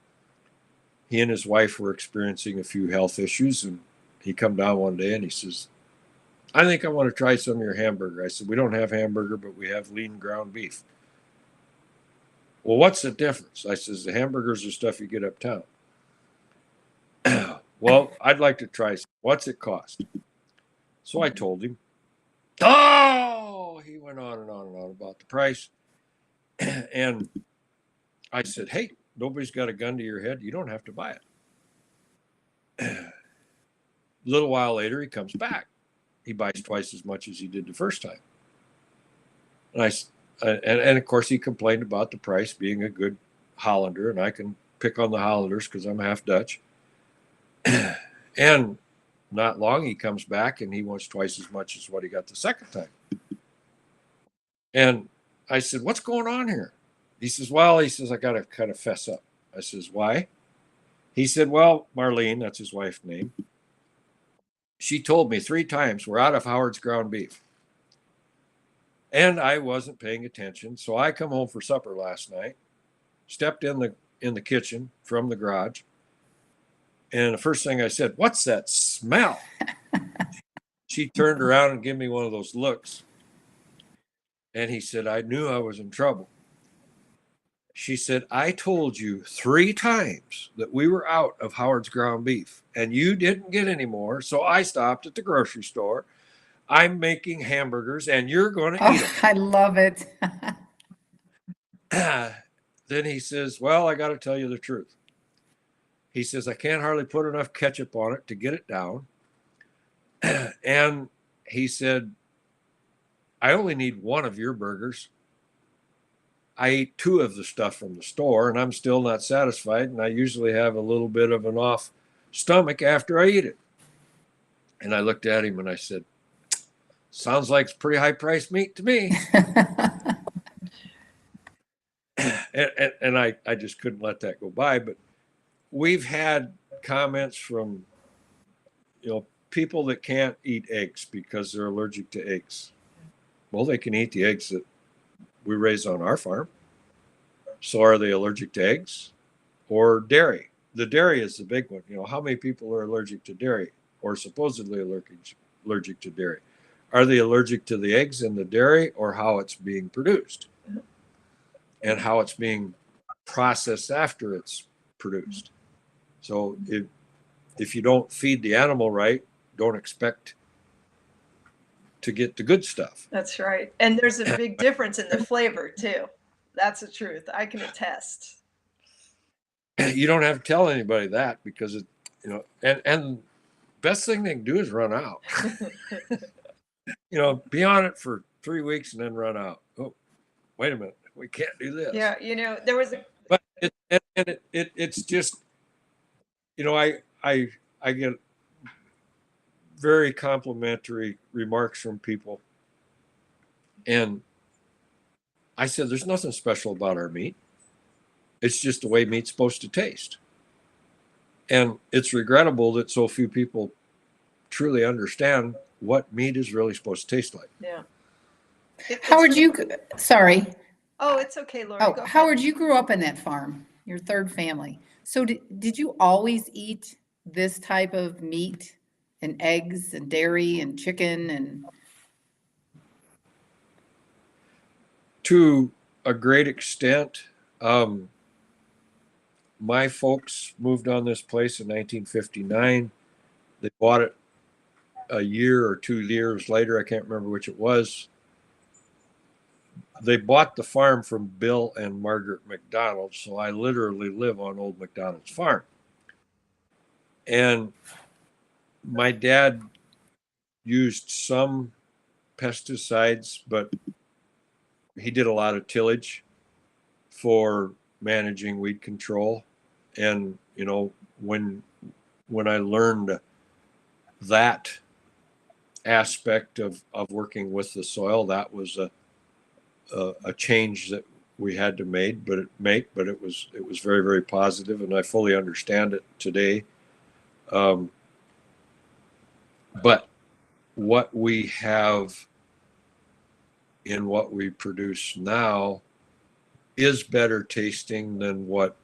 he and his wife were experiencing a few health issues, and he come down one day and he says, I think I want to try some of your hamburger. I said, we don't have hamburger, but we have lean ground beef. Well, what's the difference? I says, the hamburgers are stuff you get uptown. Well, I'd like to try some. What's it cost? So I told him. Oh, he went on and on and on about the price. And I said, hey, nobody's got a gun to your head. You don't have to buy it. A little while later, he comes back. He buys twice as much as he did the first time. And of course, he complained about the price being a good Hollander, and I can pick on the Hollanders because I'm half Dutch. And not long, he comes back and he wants twice as much as what he got the second time. And I said, what's going on here? He says, I got to kind of fess up. I says, why? He said, well, Marlene, that's his wife's name. She told me 3 times we're out of Howard's ground beef. And I wasn't paying attention. So I come home for supper last night, stepped in the kitchen from the garage. And the first thing I said, what's that smell? She turned around and gave me one of those looks. And he said, I knew I was in trouble. She said, I told you 3 times that we were out of Howard's ground beef and you didn't get any more. So I stopped at the grocery store. I'm making hamburgers and you're going to eat them. I love it. Then he says, well, I got to tell you the truth. He says, I can't hardly put enough ketchup on it to get it down. And he said, I only need one of your burgers. I ate two of the stuff from the store and I'm still not satisfied. And I usually have a little bit of an off stomach after I eat it. And I looked at him and I said, sounds like it's pretty high priced meat to me. and I just couldn't let that go by. But we've had comments from, people that can't eat eggs because they're allergic to eggs. Well, they can eat the eggs that we raise on our farm. So are they allergic to eggs or dairy? The dairy is the big one. How many people are allergic to dairy or supposedly allergic to dairy? Are they allergic to the eggs and the dairy or how it's being produced and how it's being processed after it's produced? So if you don't feed the animal right, don't expect to get the good stuff. That's right. And there's a big difference in the flavor too. That's the truth. I can attest. You don't have to tell anybody that because and best thing they can do is run out. Be on it for 3 weeks and then run out. Oh, wait a minute, we can't do this. Yeah, there was a. But it's just, I get very complimentary remarks from people, and I said, there's nothing special about our meat. It's just the way meat's supposed to taste. And it's regrettable that so few people truly understand what meat is really supposed to taste like. Yeah. Howard, sorry. Oh, it's okay, Lori. Oh, Howard, you grew up in that farm, your third family. So did you always eat this type of meat and eggs and dairy and chicken and? To a great extent. My folks moved on this place in 1959. They bought it a year or 2 years later. I can't remember which it was. They bought the farm from Bill and Margaret McDonald. So I literally live on old McDonald's farm. And my dad used some pesticides, but he did a lot of tillage for managing weed control. And, when I learned that aspect of working with the soil, that was a change that we had to make, but it was very, very positive, and I fully understand it today. But what we have in what we produce now is better tasting than what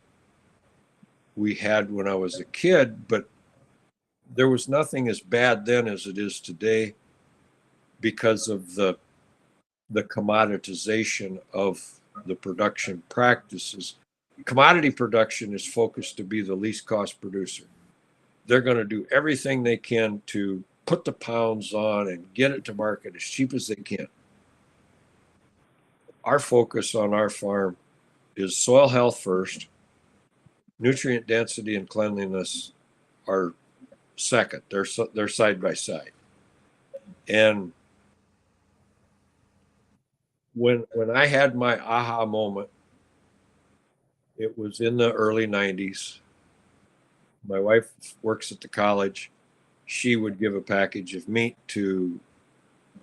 we had when I was a kid, but there was nothing as bad then as it is today because of the commoditization of the production practices. Commodity production is focused to be the least cost producer. They're going to do everything they can to put the pounds on and get it to market as cheap as they can. Our focus on our farm is soil health first. Nutrient density and cleanliness are second. They're side by side. And when I had my aha moment, it was in the early 90s. My wife works at the college. She would give a package of meat to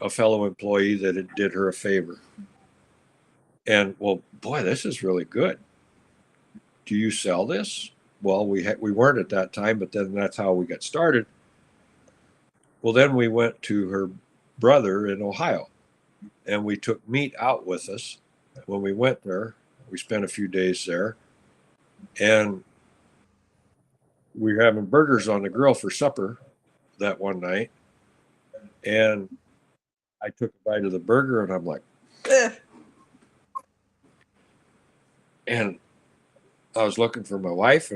a fellow employee that it did her a favor. And, well, boy, this is really good. Do you sell this? Well, we weren't at that time, but then that's how we got started. Well, then we went to her brother in Ohio, and we took meat out with us. When we went there, we spent a few days there, and we were having burgers on the grill for supper that one night. And I took a bite of the burger, and I'm like, Ugh. And I was looking for my wife,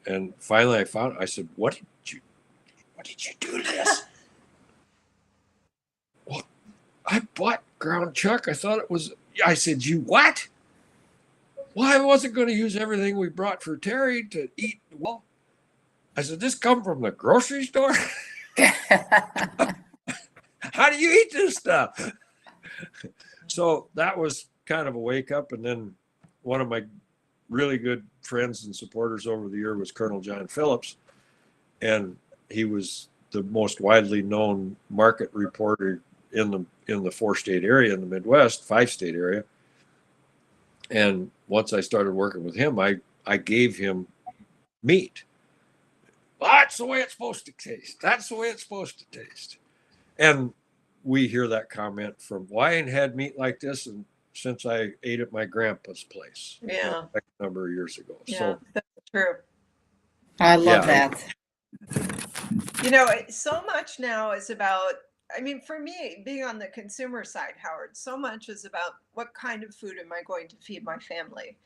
and finally I found. I said, "What did you do to this?" Well, I bought ground chuck. I thought it was. I said, "You what?" Well, I wasn't going to use everything we brought for Terry to eat. Well, I said, this come from the grocery store? How do you eat this stuff? So that was kind of a wake up. And then one of my really good friends and supporters over the year was Colonel John Phillips. And he was the most widely known market reporter in the 4-state area in the Midwest, 5-state area. And once I started working with him, I gave him meat. That's the way it's supposed to taste. That's the way it's supposed to taste. And we hear that comment from, well, I ain't had meat like this and since I ate at my grandpa's place Yeah. a number of years ago. Yeah, So that's true. I love Yeah. that. So much now is about, I mean, for me, being on the consumer side, Howard, so much is about what kind of food am I going to feed my family?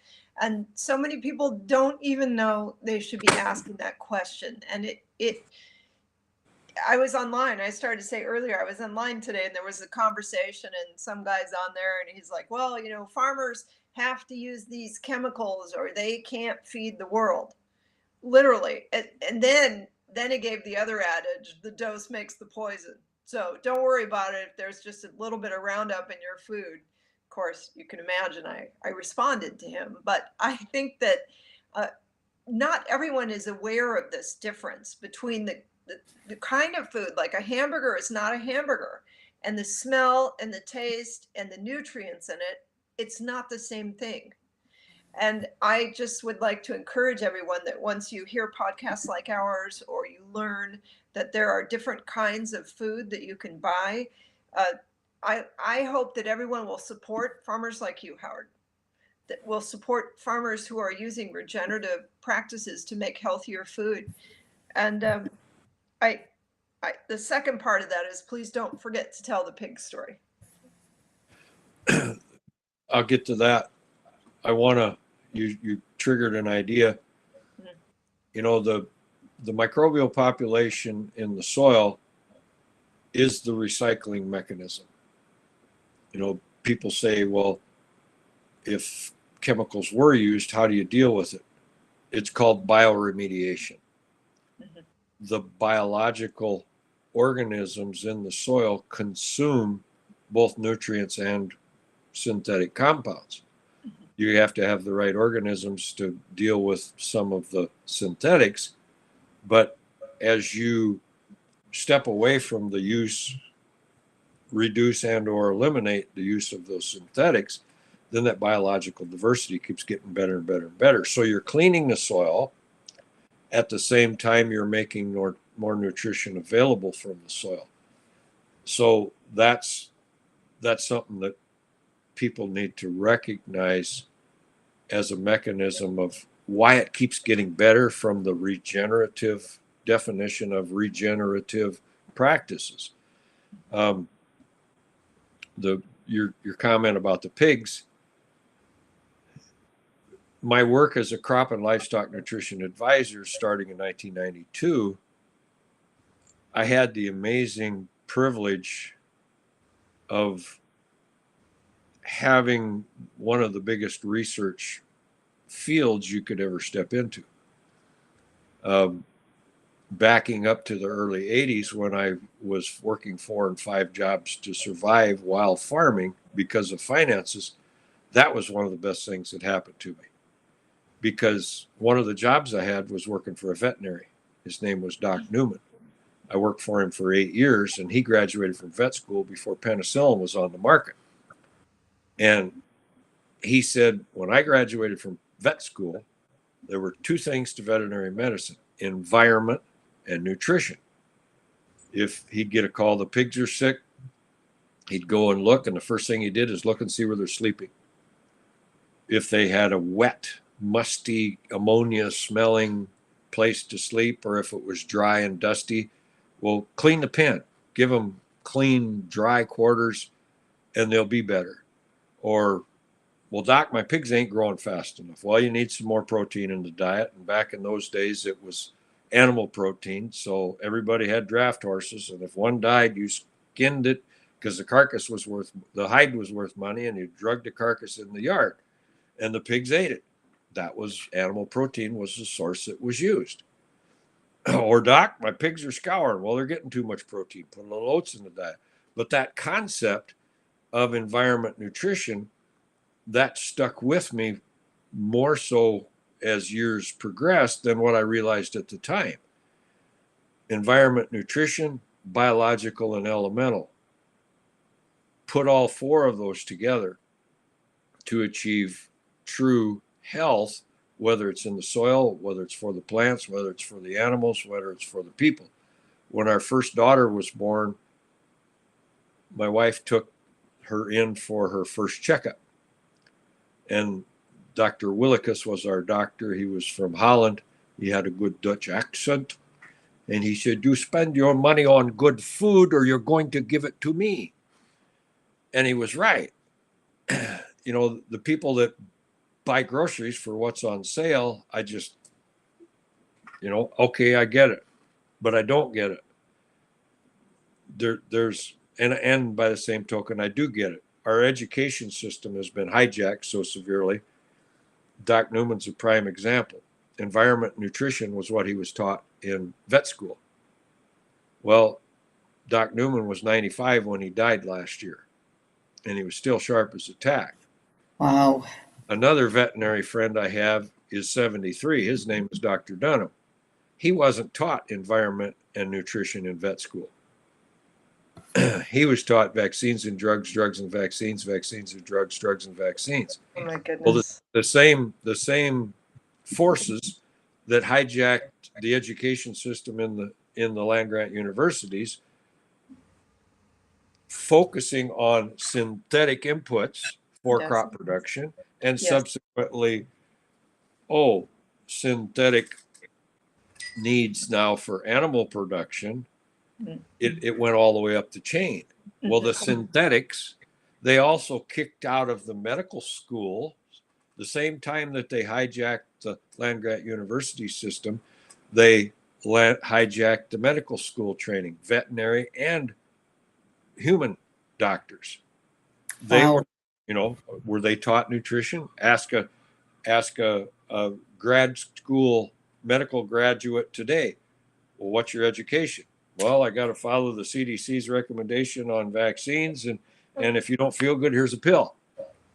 And so many people don't even know they should be asking that question. And I was online. I started to say earlier, I was online today and there was a conversation and some guy's on there and he's like, well, farmers have to use these chemicals or they can't feed the world. Literally. And then it gave the other adage, the dose makes the poison. So don't worry about it if there's just a little bit of Roundup in your food. Of course, you can imagine I responded to him, but I think that not everyone is aware of this difference between the kind of food, like a hamburger is not a hamburger, and the smell and the taste and the nutrients in it, it's not the same thing. And I just would like to encourage everyone that once you hear podcasts like ours, or you learn that there are different kinds of food that you can buy, I hope that everyone will support farmers like you, Howard, that will support farmers who are using regenerative practices to make healthier food. And I, the second part of that is please don't forget to tell the pig story. I'll get to that. I want to, you triggered an idea. Mhm. The microbial population in the soil is the recycling mechanism. People say, well, if chemicals were used, how do you deal with it? It's called bioremediation. Mhm. The biological organisms in the soil consume both nutrients and synthetic compounds. You have to have the right organisms to deal with some of the synthetics. But as you step away from the use, reduce and or eliminate the use of those synthetics, then that biological diversity keeps getting better and better and better. So you're cleaning the soil at the same time you're making more nutrition available from the soil. So that's something that people need to recognize as a mechanism of why it keeps getting better from the regenerative definition of regenerative practices. Your comment about the pigs. My work as a crop and livestock nutrition advisor starting in 1992, I had the amazing privilege of having one of the biggest research fields you could ever step into. Backing up to the early 80s when I was working 4 and 5 jobs to survive while farming because of finances, that was one of the best things that happened to me. Because one of the jobs I had was working for a veterinary. His name was Doc Newman. I worked for him for 8 years, and he graduated from vet school before penicillin was on the market. And he said, when I graduated from vet school, there were 2 things to veterinary medicine: environment and nutrition. If he'd get a call the pigs are sick, he'd go and look, and the first thing he did is look and see where they're sleeping. If they had a wet, musty, ammonia smelling place to sleep, or if it was dry and dusty, well, clean the pen, give them clean, dry quarters, and they'll be better. Or, well, doc, my pigs ain't growing fast enough. Well, you need some more protein in the diet. And back in those days, it was animal protein. So everybody had draft horses. And if one died, you skinned it because the hide was worth money, and you drug the carcass in the yard. And the pigs ate it. That was animal protein was the source that was used. Or doc, my pigs are scouring. Well, they're getting too much protein. Put a little oats in the diet. But that concept of environment nutrition, that stuck with me more so as years progressed than what I realized at the time. Environment nutrition, biological, and elemental. Put all four of those together to achieve true health, whether it's in the soil, whether it's for the plants, whether it's for the animals, whether it's for the people. When our first daughter was born, my wife took her in for her first checkup. And Dr. Willikus was our doctor. He was from Holland. He had a good Dutch accent. And he said, "You spend your money on good food or you're going to give it to me." And he was right. You know, the people that buy groceries for what's on sale, I just, okay, I get it, but I don't get it. And by the same token, I do get it. Our education system has been hijacked so severely. Doc Newman's a prime example. Environment nutrition was what he was taught in vet school. Well, Doc Newman was 95 when he died last year, and he was still sharp as a tack. Wow. Another veterinary friend I have is 73. His name is Dr. Dunham. He wasn't taught environment and nutrition in vet school. He was taught vaccines and drugs, drugs and vaccines, vaccines and drugs, drugs and vaccines. Oh my goodness. Well, the same forces that hijacked the education system in the land grant universities, focusing on synthetic inputs for crop production, and subsequently, synthetic needs now for animal production. It went all the way up the chain. Well, the synthetics, they also kicked out of the medical school the same time that they hijacked the land grant university system. They hijacked the medical school training, veterinary and human doctors. They were they taught nutrition? Ask a grad school medical graduate today, well, what's your education? Well, I got to follow the CDC's recommendation on vaccines, and if you don't feel good, here's a pill.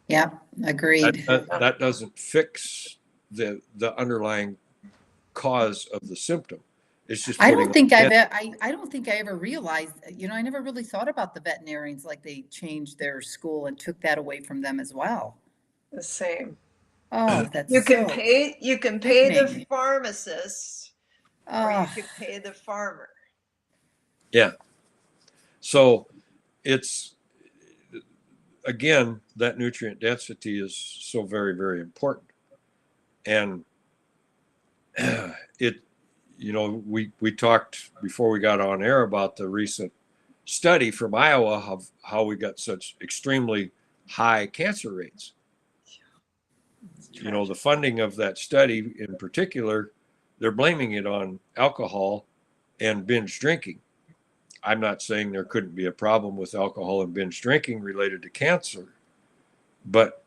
Yeah, agreed. That doesn't fix the underlying cause of the symptom. It's just I don't think I ever realized, I never really thought about the veterinarians, like they changed their school and took that away from them as well. The same. Oh, that's you can so pay the sickening. pharmacist, or you can pay the farmer. Yeah. So it's, again, that nutrient density is so very, very important. And we talked before we got on air about the recent study from Iowa of how we got such extremely high cancer rates. The funding of that study in particular, they're blaming it on alcohol and binge drinking. I'm not saying there couldn't be a problem with alcohol and binge drinking related to cancer, but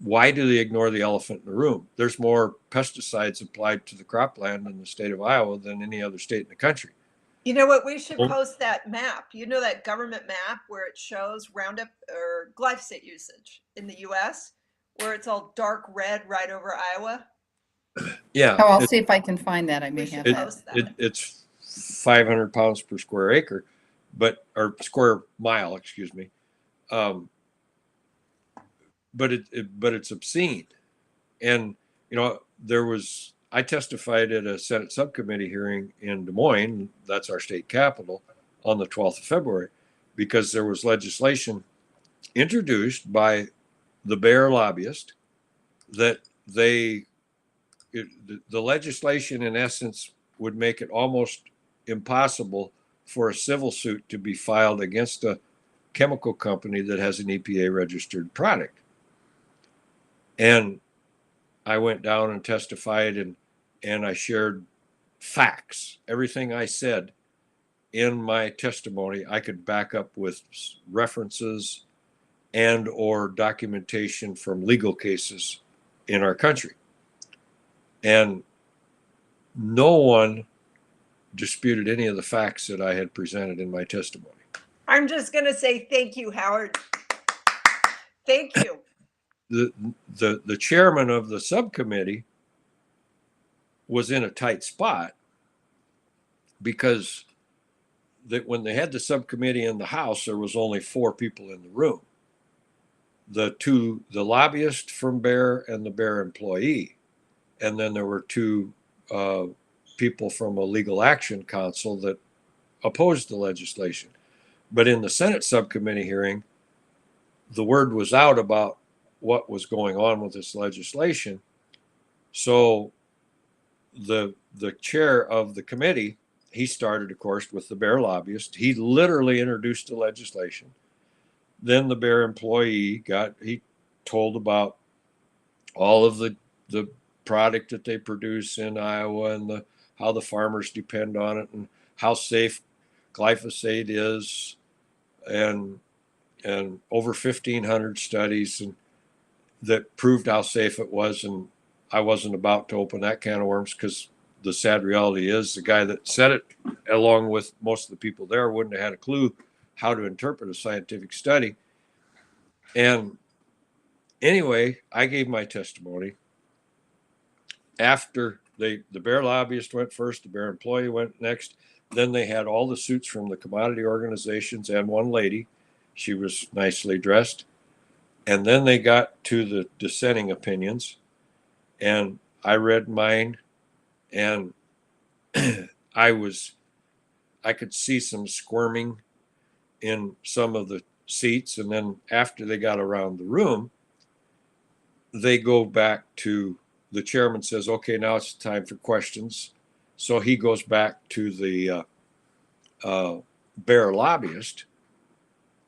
why do they ignore the elephant in the room? There's more pesticides applied to the cropland in the state of Iowa than any other state in the country. You know what? We should post that map. That government map where it shows Roundup or glyphosate usage in the U.S., where it's all dark red right over Iowa. Yeah. Oh, I'll see if I can find that. I may have that. It's 500 pounds per square acre, or square mile, excuse me. But it's obscene. And, I testified at a Senate subcommittee hearing in Des Moines, that's our state capital, on the 12th of February, because there was legislation introduced by the Bayer lobbyist that the legislation, in essence, would make it almost impossible for a civil suit to be filed against a chemical company that has an EPA registered product. And I went down and testified, and I shared facts. Everything I said in my testimony, I could back up with references and or documentation from legal cases in our country. And no one disputed any of the facts that I had presented in my testimony. I'm just going to say thank you, Howard. Thank you. The chairman of the subcommittee was in a tight spot because when they had the subcommittee in the House, there was only 4 people in the room. The lobbyist from Bear and the Bear employee. And then there were 2 people from a legal action council that opposed the legislation. But in the Senate subcommittee hearing, the word was out about what was going on with this legislation. So the chair of the committee, he started, of course, with the Bear lobbyist. He literally introduced the legislation. Then the Bear employee he told about all of the product that they produce in Iowa and how the farmers depend on it and how safe glyphosate is, and over 1,500 studies that proved how safe it was. And I wasn't about to open that can of worms because the sad reality is the guy that said it, along with most of the people there, wouldn't have had a clue how to interpret a scientific study. And anyway, I gave my testimony. After the Bear lobbyist went first, the Bear employee went next. Then they had all the suits from the commodity organizations and one lady. She was nicely dressed. And then they got to the dissenting opinions. And I read mine, and I could see some squirming in some of the seats. And then after they got around the room, they go back to the chairman says, okay, now it's time for questions. So he goes back to the Bear lobbyist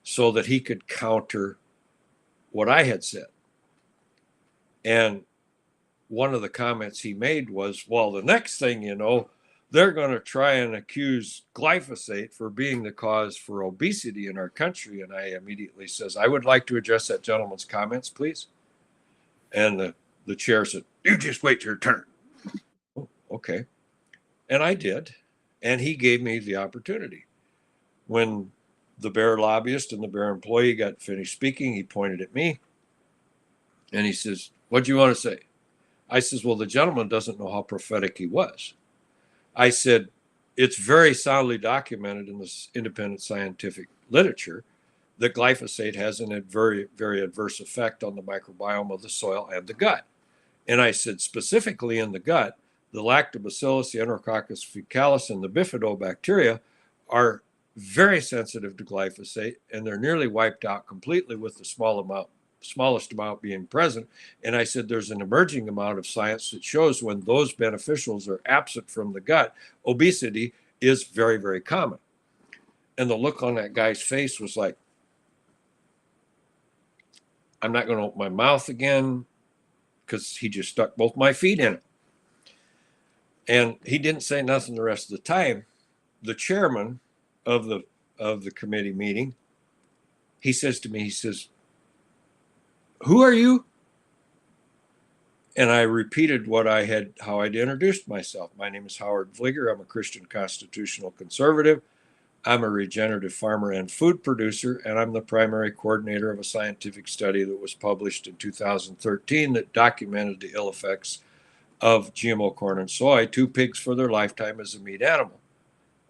so that he could counter what I had said. And one of the comments he made was, well, the next thing you know, they're going to try and accuse glyphosate for being the cause for obesity in our country. And I immediately says, I would like to address that gentleman's comments, please. And the chair said, you just wait your turn. Oh, okay. And I did. And he gave me the opportunity. When the Bear lobbyist and the Bear employee got finished speaking, he pointed at me and he says, what do you want to say? I says, well, the gentleman doesn't know how prophetic he was. I said, it's very soundly documented in this independent scientific literature that glyphosate has a very, very adverse effect on the microbiome of the soil and the gut. And I said, specifically in the gut, the lactobacillus, the enterococcus fecalis, and the bifidobacteria are very sensitive to glyphosate, and they're nearly wiped out completely with the smallest amount being present. And I said, there's an emerging amount of science that shows when those beneficials are absent from the gut, obesity is very, very common. And the look on that guy's face was like, I'm not going to open my mouth again, because he just stuck both my feet in it. And he didn't say nothing the rest of the time. The chairman of the committee meeting, he says to me, he says, who are you? And I repeated how I'd introduced myself. My name is Howard Vlieger. I'm a Christian constitutional conservative. I'm a regenerative farmer and food producer, and I'm the primary coordinator of a scientific study that was published in 2013 that documented the ill effects of GMO corn and soy to pigs for their lifetime as a meat animal.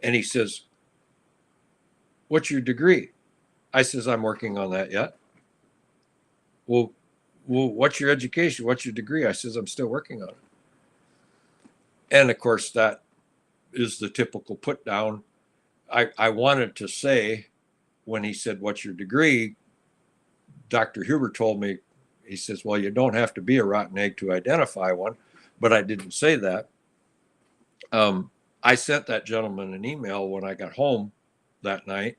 And he says, what's your degree? I says, I'm working on that yet. Well, what's your education? What's your degree? I says, I'm still working on it. And of course, that is the typical put down. I wanted to say, when he said, what's your degree? Dr. Huber told me, he says, well, you don't have to be a rotten egg to identify one, but I didn't say that. I sent that gentleman an email when I got home that night,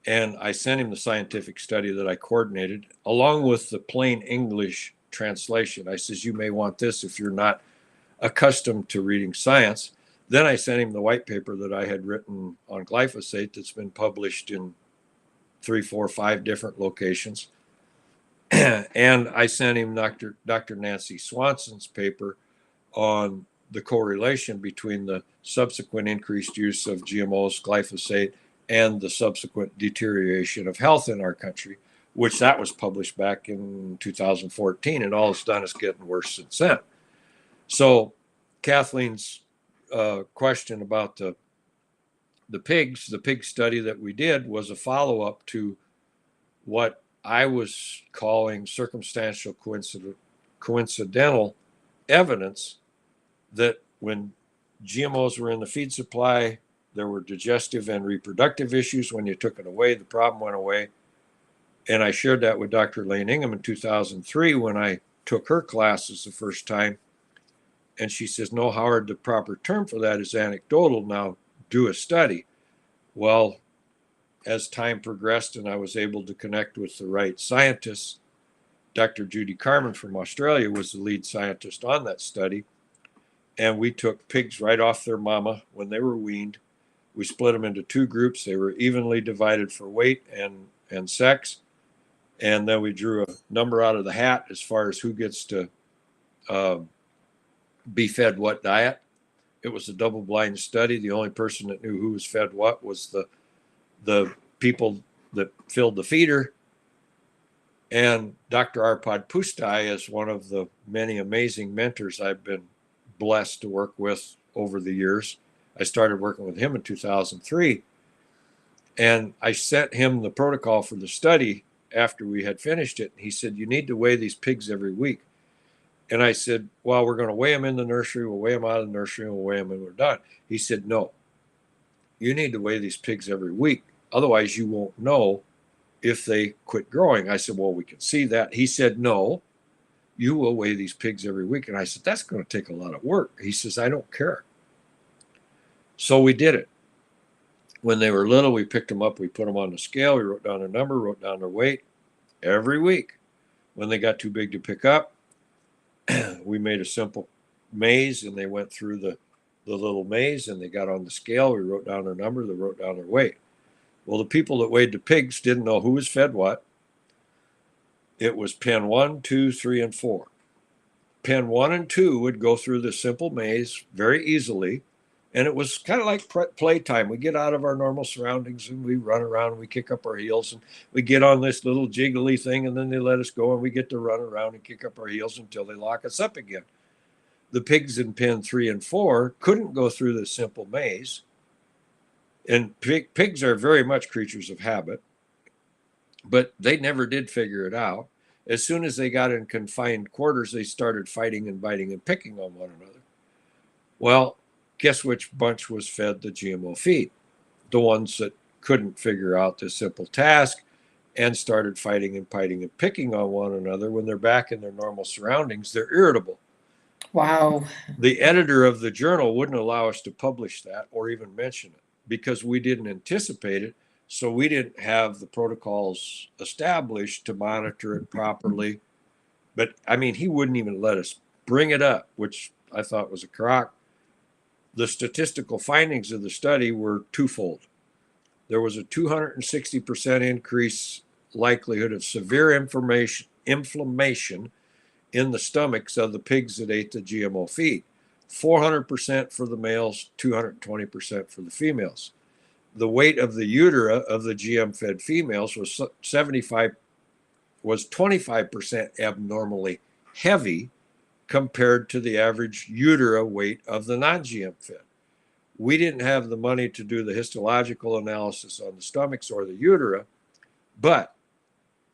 and I sent him the scientific study that I coordinated, along with the plain English translation. I says, you may want this if you're not accustomed to reading science. Then I sent him the white paper that I had written on glyphosate that's been published in 3, 4, 5 different locations. And I sent him Dr. Nancy Swanson's paper on the correlation between the subsequent increased use of GMOs, glyphosate, and the subsequent deterioration of health in our country, which that was published back in 2014, and all it's done is getting worse since then. So Kathleen's question about the pigs, the pig study that we did was a follow-up to what I was calling circumstantial coincidental evidence that when GMOs were in the feed supply, there were digestive and reproductive issues. When you took it away, the problem went away. And I shared that with Dr. Lane Ingham in 2003 when I took her classes the first time. And she says, no, Howard, the proper term for that is anecdotal. Now do a study. Well, as time progressed and I was able to connect with the right scientists, Dr. Judy Carmen from Australia was the lead scientist on that study. And we took pigs right off their mama when they were weaned. We split them into two groups. They were evenly divided for weight and sex. And then we drew a number out of the hat as far as who gets to be fed what diet. It was a double-blind study. The only person that knew who was fed what was the people that filled the feeder. And Dr. Arpad Pustai is one of the many amazing mentors I've been blessed to work with over the years. I started working with him in 2003. And I sent him the protocol for the study after we had finished it. He said, you need to weigh these pigs every week. And I said, well, we're going to weigh them in the nursery. We'll weigh them out of the nursery and we'll weigh them when we're done. He said, no, you need to weigh these pigs every week. Otherwise, you won't know if they quit growing. I said, well, we can see that. He said, no, you will weigh these pigs every week. And I said, that's going to take a lot of work. He says, I don't care. So we did it. When they were little, we picked them up. We put them on the scale. We wrote down their number, wrote down their weight every week. When they got too big to pick up, we made a simple maze and they went through the little maze and they got on the scale. We wrote down their number. They wrote down their weight. Well, the people that weighed the pigs didn't know who was fed what. It was pen 1, 2, 3, and 4. Pen 1 and 2 would go through the simple maze very easily. And it was kind of like playtime. We get out of our normal surroundings and we run around and we kick up our heels and we get on this little jiggly thing and then they let us go and we get to run around and kick up our heels until they lock us up again. The pigs in pen 3 and 4 couldn't go through this simple maze. And pigs are very much creatures of habit, but they never did figure it out. As soon as they got in confined quarters, they started fighting and biting and picking on one another. Well, guess which bunch was fed the GMO feed? The ones that couldn't figure out this simple task and started fighting and biting and picking on one another. When they're back in their normal surroundings, they're irritable. Wow. The editor of the journal wouldn't allow us to publish that or even mention it because we didn't anticipate it. So we didn't have the protocols established to monitor it properly. But I mean, he wouldn't even let us bring it up, which I thought was a crock. The statistical findings of the study were twofold. There was a 260% increase likelihood of severe inflammation in the stomachs of the pigs that ate the GMO feed. 400% for the males, 220% for the females. The weight of the utera of the GM-fed females was 25% abnormally heavy compared to the average utera weight of the non-GM fed. We didn't have the money to do the histological analysis on the stomachs or the utera, but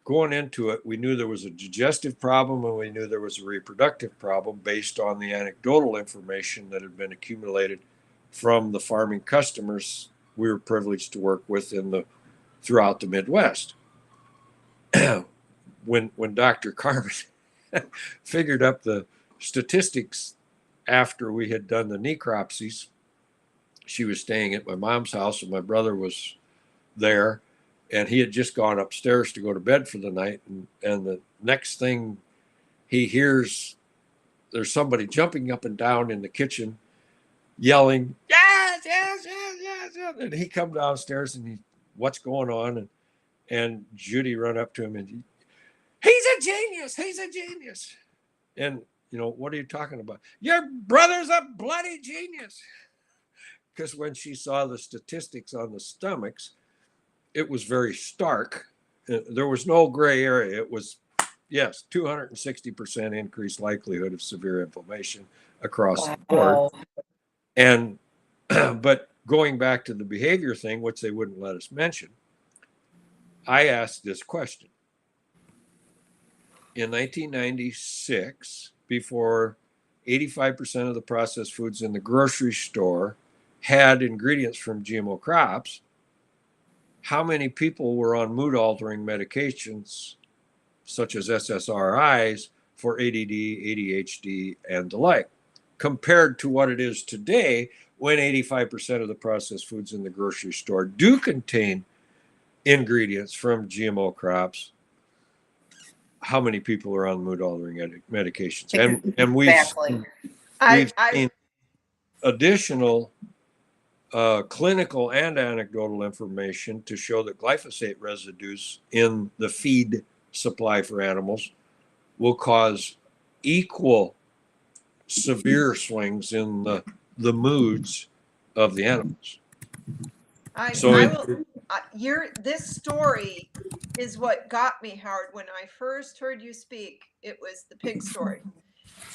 going into it, we knew there was a digestive problem and we knew there was a reproductive problem based on the anecdotal information that had been accumulated from the farming customers we were privileged to work with throughout the Midwest. When Dr. Carmen figured up the statistics after we had done the necropsies, she was staying at my mom's house and my brother was there and he had just gone upstairs to go to bed for the night. And the next thing he hears, there's somebody jumping up and down in the kitchen yelling, yes, yes, yes, yes, yes. And he come downstairs and what's going on? And Judy run up to him and he's a genius. He's a genius. And what are you talking about? Your brother's a bloody genius. Because when she saw the statistics on the stomachs, it was very stark. There was no gray area. It was, yes, 260% increased likelihood of severe inflammation across the board. Wow. And, but going back to the behavior thing, which they wouldn't let us mention, I asked this question. In 1996, before 85% of the processed foods in the grocery store had ingredients from GMO crops, how many people were on mood-altering medications such as SSRIs for ADD, ADHD, and the like, compared to what it is today when 85% of the processed foods in the grocery store do contain ingredients from GMO crops? How many people are on mood-altering medications? And Exactly. we've I seen additional clinical and anecdotal information to show that glyphosate residues in the feed supply for animals will cause equal severe swings in the moods of the animals. So I will. This story is what got me, Howard. When I first heard you speak, it was the pig story,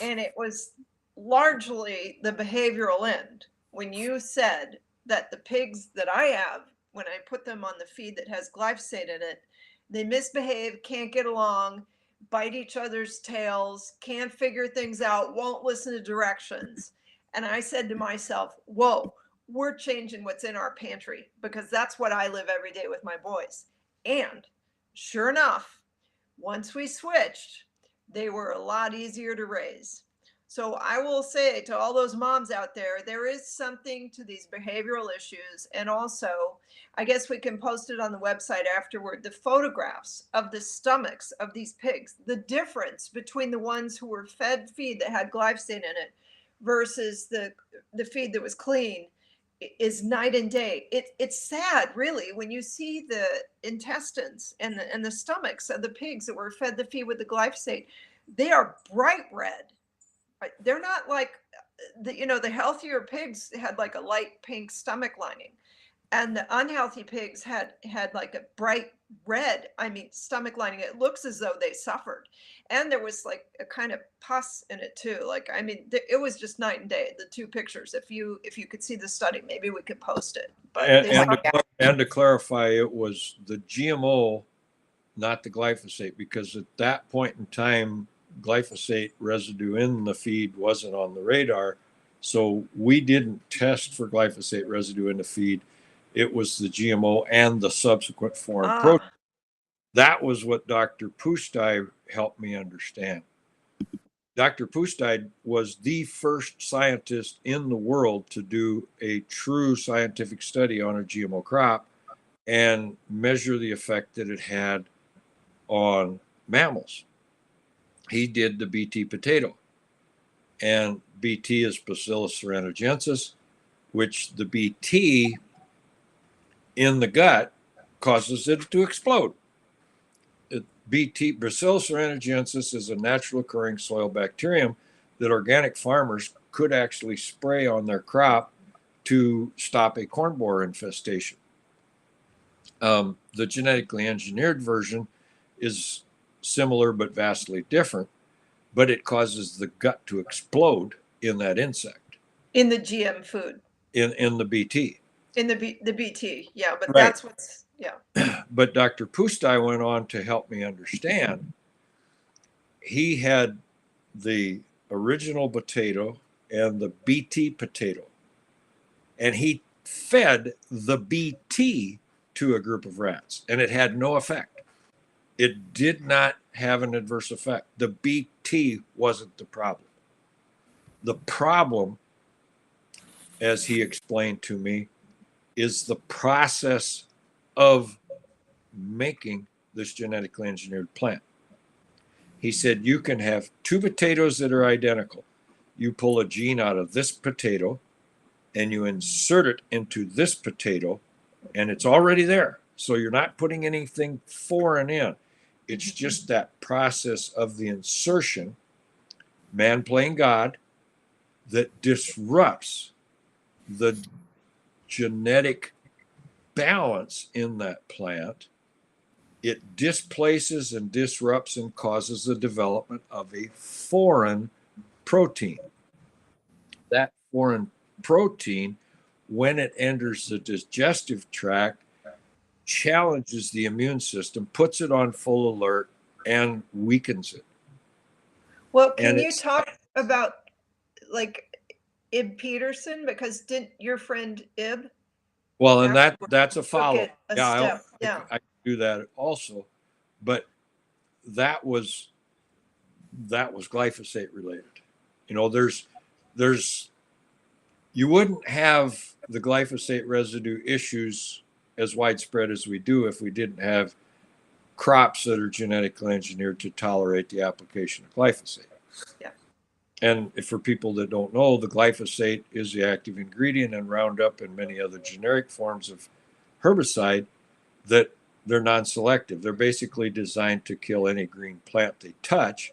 and it was largely the behavioral end. When you said that the pigs that I have, when I put them on the feed that has glyphosate in it, they misbehave, can't get along, bite each other's tails, can't figure things out, won't listen to directions. And I said to myself, whoa, we're changing what's in our pantry, because that's what I live every day with my boys. And sure enough, once we switched, they were a lot easier to raise. So I will say to all those moms out there is something to these behavioral issues. And also, I guess we can post it on the website afterward, the photographs of the stomachs of these pigs, the difference between the ones who were fed feed that had glyphosate in it versus the feed that was clean is night and day. It's sad, really, when you see the intestines and the stomachs of the pigs that were fed the feed with the glyphosate. They are bright red. Right? They're not like the healthier pigs had like a light pink stomach lining, and the unhealthy pigs had like a bright red, stomach lining. It looks as though they suffered, and there was like a kind of pus in it too. It was just night and day, the two pictures. If you could see the study, maybe we could post it. But and to clarify, it was the GMO, not the glyphosate, because at that point in time, glyphosate residue in the feed wasn't on the radar. So we didn't test for glyphosate residue in the feed. It was the GMO and the subsequent foreign protein. That was what Dr. Pustai helped me understand. Dr. Pustai was the first scientist in the world to do a true scientific study on a GMO crop and measure the effect that it had on mammals. He did the BT potato, and BT is Bacillus thuringiensis, which the BT in the gut causes it to explode. Bacillus thuringiensis is a natural occurring soil bacterium that organic farmers could actually spray on their crop to stop a corn borer infestation. The genetically engineered version is similar but vastly different, but it causes the gut to explode in that insect. In the GM food. In the BT. In the BT, yeah, but right. That's what's, yeah. But Dr. Pustai went on to help me understand. He had the original potato and the BT potato, and he fed the BT to a group of rats, and it had no effect. It did not have an adverse effect. The BT wasn't the problem. The problem, as he explained to me, is the process of making this genetically engineered plant. He said, you can have two potatoes that are identical. You pull a gene out of this potato and you insert it into this potato, and it's already there. So you're not putting anything foreign in. It's just that process of the insertion man playing God, that disrupts the genetic balance in that plant. It displaces and disrupts and causes the development of a foreign protein. That foreign protein, when it enters the digestive tract, challenges the immune system, puts it on full alert, and weakens it. Well, And can you talk about like Ib Peterson? Because didn't your friend Ib well, and that's a took follow. it a Yeah, step? I Yeah. can do that also, but that was glyphosate related. You know, there's you wouldn't have the glyphosate residue issues as widespread as we do if we didn't have crops that are genetically engineered to tolerate the application of glyphosate. Yeah. And for people that don't know, the glyphosate is the active ingredient in Roundup and many other generic forms of herbicide that they're non-selective. They're basically designed to kill any green plant they touch,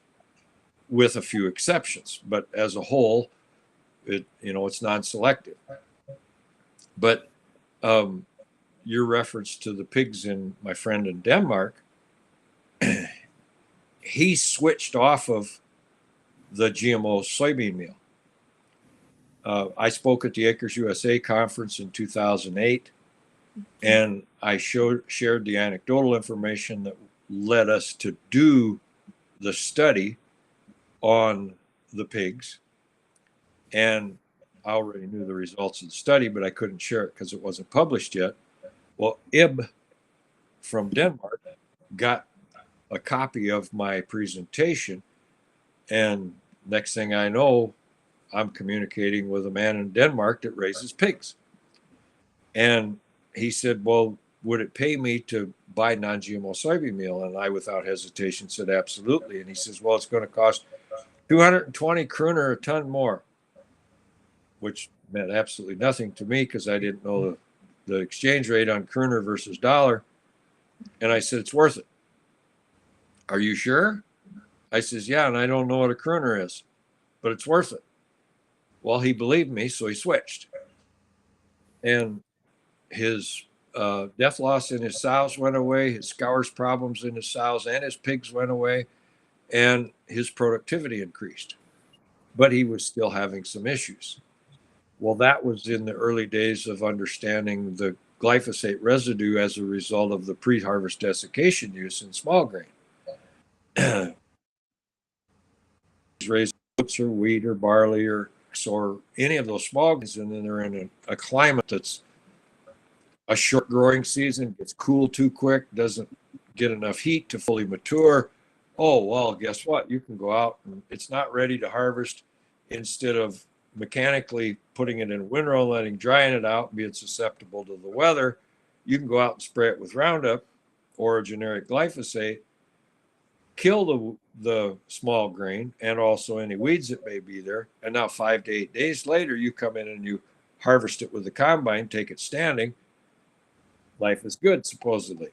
with a few exceptions. But as a whole, it's non-selective. But your reference to the pigs in my friend in Denmark, he switched off of the GMO soybean meal. I spoke at the Acres USA conference in 2008, and I shared the anecdotal information that led us to do the study on the pigs. And I already knew the results of the study, but I couldn't share it because it wasn't published yet. Well, Ib from Denmark got a copy of my presentation, and next thing I know, I'm communicating with a man in Denmark that raises pigs. And he said, well, would it pay me to buy non-GMO soybean meal? And I, without hesitation, said, absolutely. And he says, well, it's going to cost 220 kroner a ton more, which meant absolutely nothing to me because I didn't know the exchange rate on kroner versus dollar. And I said, it's worth it. Are you sure? I says, yeah, and I don't know what a kroner is, but it's worth it. Well, he believed me, so he switched. And his death loss in his sows went away, his scours problems in his sows and his pigs went away, and his productivity increased. But he was still having some issues. Well, that was in the early days of understanding the glyphosate residue as a result of the pre-harvest desiccation use in small grain. Raised oats or wheat or barley or any of those small grains, and then they're in a climate that's a short growing season, gets cool too quick, doesn't get enough heat to fully mature. Oh, well, guess what? You can go out and it's not ready to harvest. Instead of mechanically putting it in a windrow, letting drying it out, being susceptible to the weather, you can go out and spray it with Roundup or a generic glyphosate, kill the small grain and also any weeds that may be there. And now 5 to 8 days later, you come in and you harvest it with the combine, take it standing. Life is good, supposedly.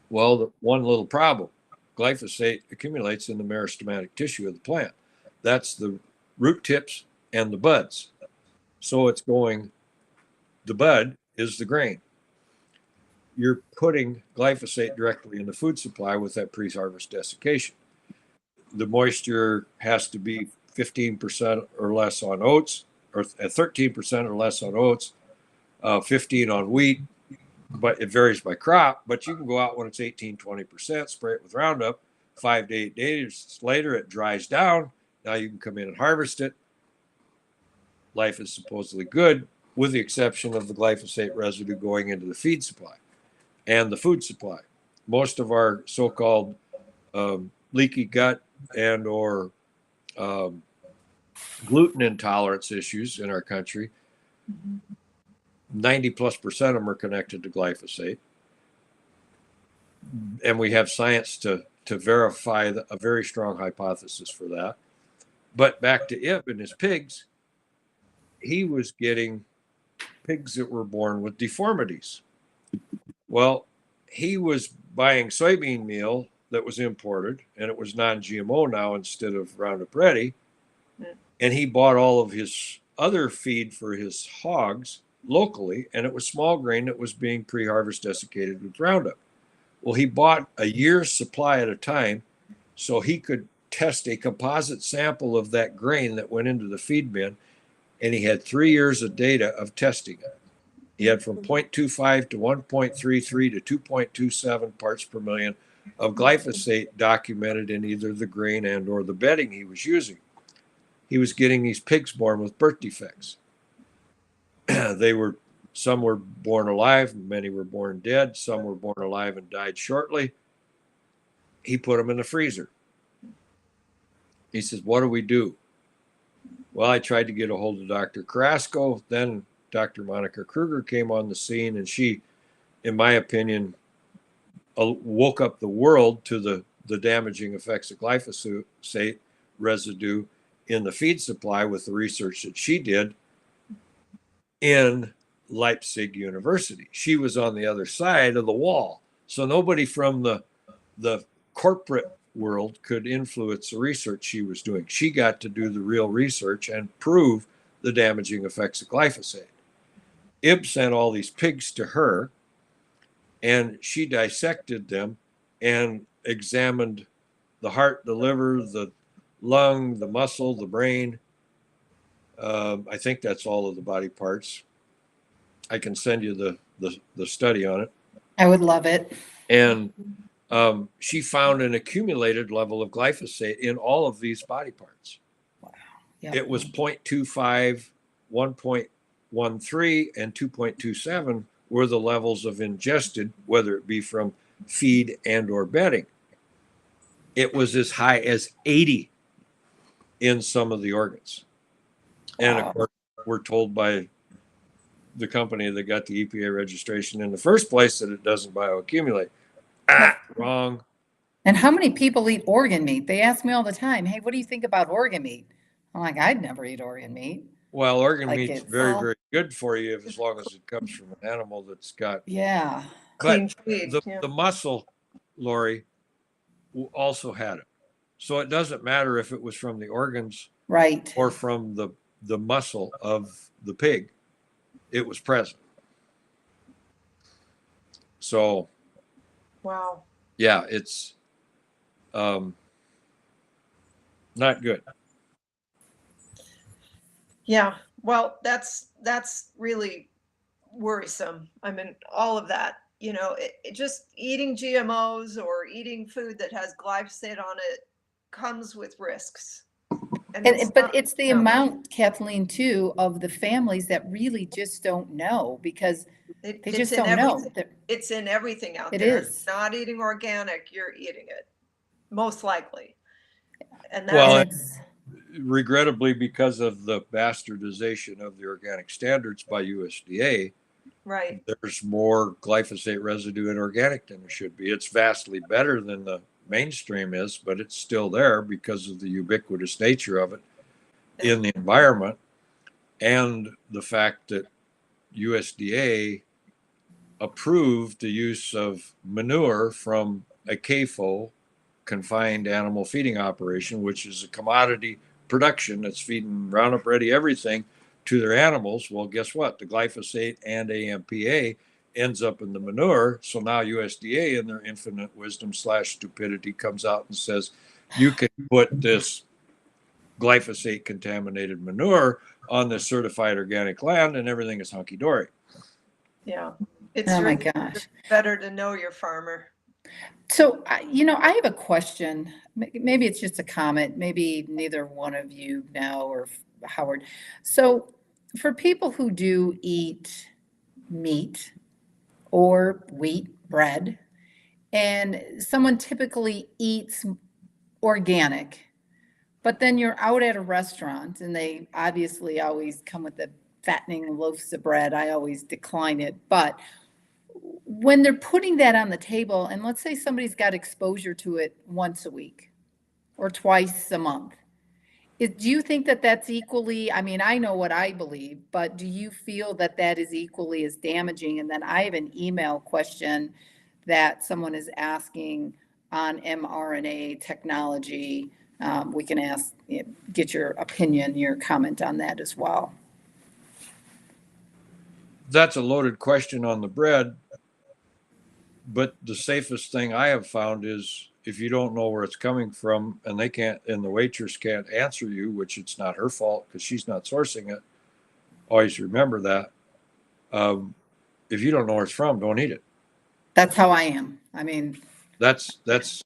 Well, the one little problem, glyphosate accumulates in the meristematic tissue of the plant. That's the root tips and the buds. So it's going, the bud is the grain. You're putting glyphosate directly in the food supply with that pre-harvest desiccation. The moisture has to be 15% or less on oats, or 13% or less on oats, 15 on wheat, but it varies by crop. But you can go out when it's 18, 20%, spray it with Roundup. 5 to 8 days later, it dries down. Now you can come in and harvest it. Life is supposedly good, with the exception of the glyphosate residue going into the feed supply and the food supply. Most of our so-called leaky gut and or gluten intolerance issues in our country, 90+% of them are connected to glyphosate. And we have science to verify a very strong hypothesis for that. But back to Ib and his pigs, he was getting pigs that were born with deformities. Well, he was buying soybean meal that was imported, and it was non-GMO now instead of Roundup Ready. And he bought all of his other feed for his hogs locally, and it was small grain that was being pre-harvest desiccated with Roundup. Well, he bought a year's supply at a time so he could test a composite sample of that grain that went into the feed bin, and he had 3 years of data of testing it. He had from 0.25 to 1.33 to 2.27 parts per million of glyphosate documented in either the grain and or the bedding he was using. He was getting these pigs born with birth defects. Some were born alive, many were born dead, some were born alive and died shortly. He put them in the freezer. He says, what do we do? Well, I tried to get a hold of Dr. Carrasco. Then Dr. Monica Kruger came on the scene, and she, in my opinion, woke up the world to the damaging effects of glyphosate residue in the feed supply with the research that she did in Leipzig University. She was on the other side of the wall. So nobody from the corporate world could influence the research she was doing. She got to do the real research and prove the damaging effects of glyphosate. Ib sent all these pigs to her, and she dissected them and examined the heart, the liver, the lung, the muscle, the brain. I think that's all of the body parts. I can send you the study on it. I would love it. And she found an accumulated level of glyphosate in all of these body parts. Wow. Yep. It was 0.25, 1.13, and 2.27 were the levels of ingested, whether it be from feed and or bedding. It was as high as 80 in some of the organs. And of course, we're told by the company that got the EPA registration in the first place that it doesn't bioaccumulate. Wrong. And how many people eat organ meat? They ask me all the time, hey, what do you think about organ meat? I'm like, I'd never eat organ meat. Well, organ Like meat's it's- very, very good for you as long as it comes from an animal that's got. Yeah. Clean But feed. the muscle, Lori, also had it. So it doesn't matter if it was from the organs Right. or from the muscle of the pig. It was present. So Wow. yeah, it's not good. Yeah. Well, that's really worrisome. I mean, all of that, just eating GMOs or eating food that has glyphosate on it comes with risks. But not- it's the amount, Kathleen, too, of the families that really just don't know because they it's just in don't know. everything. It's in everything out It there. is. If you're not eating organic, you're eating it, most likely. And Well, that's regrettably, because of the bastardization of the organic standards by USDA, right. there's more glyphosate residue in organic than there should be. It's vastly better than the mainstream is, but it's still there because of the ubiquitous nature of it in the environment and the fact that USDA approved the use of manure from a CAFO, confined animal feeding operation, which is a commodity production that's feeding Roundup Ready everything to their animals. Well, guess what? The glyphosate and AMPA ends up in the manure. So now USDA, in their infinite wisdom / stupidity, comes out and says, you can put this glyphosate contaminated manure on the certified organic land and everything is hunky dory. Yeah. It's Oh my really gosh. better to know your farmer. So, I have a question. Maybe it's just a comment. Maybe neither one of you know or Howard. So, for people who do eat meat or wheat bread, and someone typically eats organic, but then you're out at a restaurant and they obviously always come with the fattening loaves of bread. I always decline it. But when they're putting that on the table, and let's say somebody's got exposure to it once a week or twice a month, do you think that that's equally, I mean, I know what I believe, but do you feel that that is equally as damaging? And then I have an email question that someone is asking on mRNA technology. We can get your opinion, your comment on that as well. That's a loaded question on the bread, but the safest thing I have found is if you don't know where it's coming from and the waitress can't answer you, which it's not her fault because she's not sourcing it. Always remember that. If you don't know where it's from, don't eat it. That's how I am. I mean, that's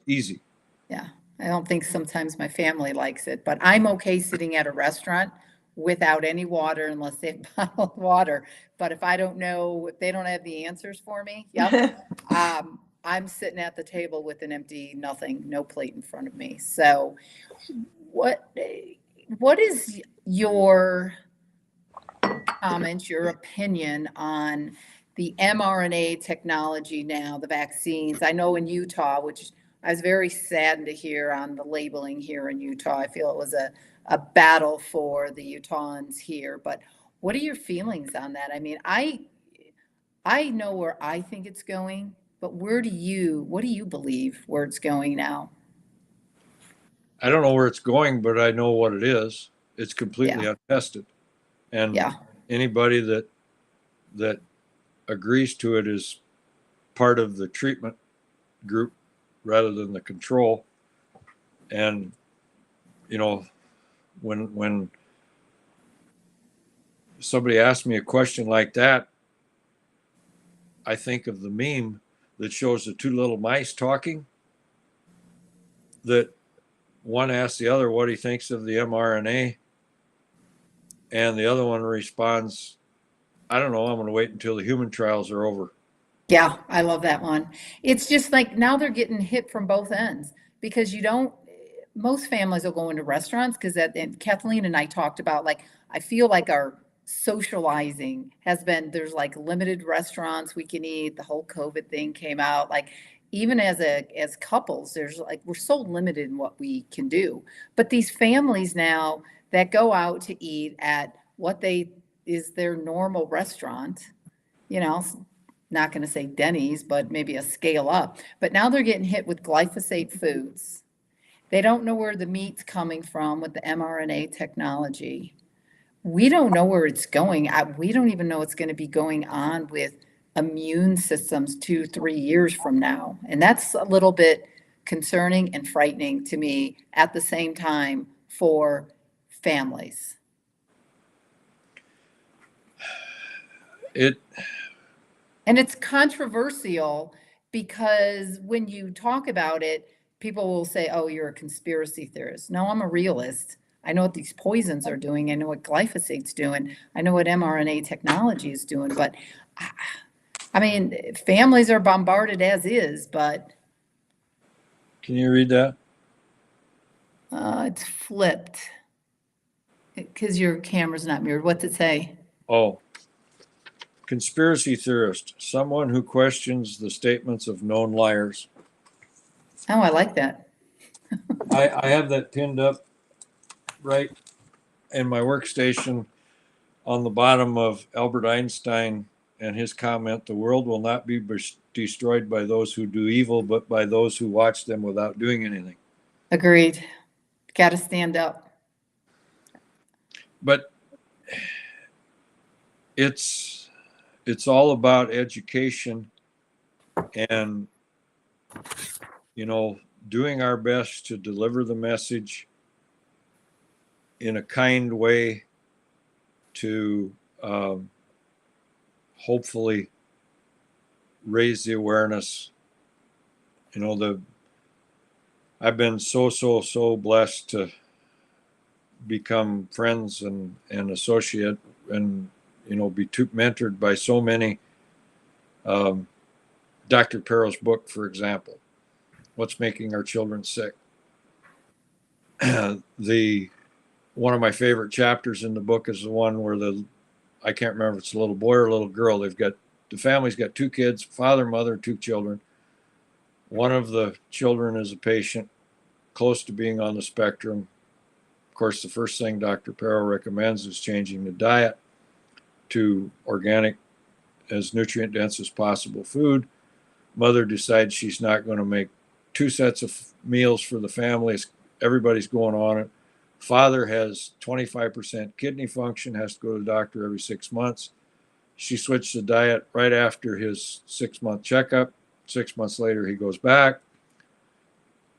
easy. Yeah. I don't think sometimes my family likes it, but I'm okay sitting at a restaurant without any water unless they have bottled water. But if I don't know, if they don't have the answers for me, I'm sitting at the table with an empty nothing, no plate in front of me. So what is your comment, your opinion on the mRNA technology now, the vaccines? I know in Utah, which I was very saddened to hear on the labeling here in Utah. I feel it was a battle for the Utahns here, but what are your feelings on that? I mean, I know where I think it's going, but what do you believe where it's going now? I don't know where it's going, but I know what it is. It's completely untested. And anybody that agrees to it is part of the treatment group rather than the control. And when somebody asks me a question like that, I think of the meme that shows the two little mice talking, that one asks the other what he thinks of the mRNA, and the other one responds, I don't know, I'm going to wait until the human trials are over. Yeah, I love that one. It's just like now they're getting hit from both ends because most families will go into restaurants because and Kathleen and I talked about, like, I feel like our socializing there's like limited restaurants we can eat. The whole COVID thing came out. Like, even as couples, there's like, we're so limited in what we can do. But these families now that go out to eat at is their normal restaurant, you know, not going to say Denny's, but maybe a scale up. But now they're getting hit with glyphosate foods. They don't know where the meat's coming from with the mRNA technology. We don't know where it's going. We don't even know what's going to be going on with immune systems 2-3 years from now. And that's a little bit concerning and frightening to me at the same time for families. And it's controversial because when you talk about it, people will say, oh, you're a conspiracy theorist. No, I'm a realist. I know what these poisons are doing. I know what glyphosate's doing. I know what mRNA technology is doing. But I mean, families are bombarded as is, but. Can you read that? It's flipped because your camera's not mirrored. What's it say? Oh. Conspiracy theorist, someone who questions the statements of known liars. Oh, I like that. I have that pinned up right in my workstation on the bottom of Albert Einstein and his comment, the world will not be destroyed by those who do evil, but by those who watch them without doing anything. Agreed. Got to stand up. But it's all about education and, doing our best to deliver the message in a kind way to hopefully raise the awareness. I've been so blessed to become friends and associate and be mentored by so many. Dr. Perro's book, for example, What's Making Our Children Sick. One of my favorite chapters in the book is the one where I can't remember if it's a little boy or a little girl. The family's got 2 kids, father, mother, 2 children. One of the children is a patient close to being on the spectrum. Of course, the first thing Dr. Perro recommends is changing the diet to organic, as nutrient dense as possible food. Mother decides she's not going to make 2 sets of meals for the families. Everybody's going on it. Father has 25% kidney function, has to go to the doctor every 6 months. She switched the diet right after his 6-month checkup. 6 months later, he goes back.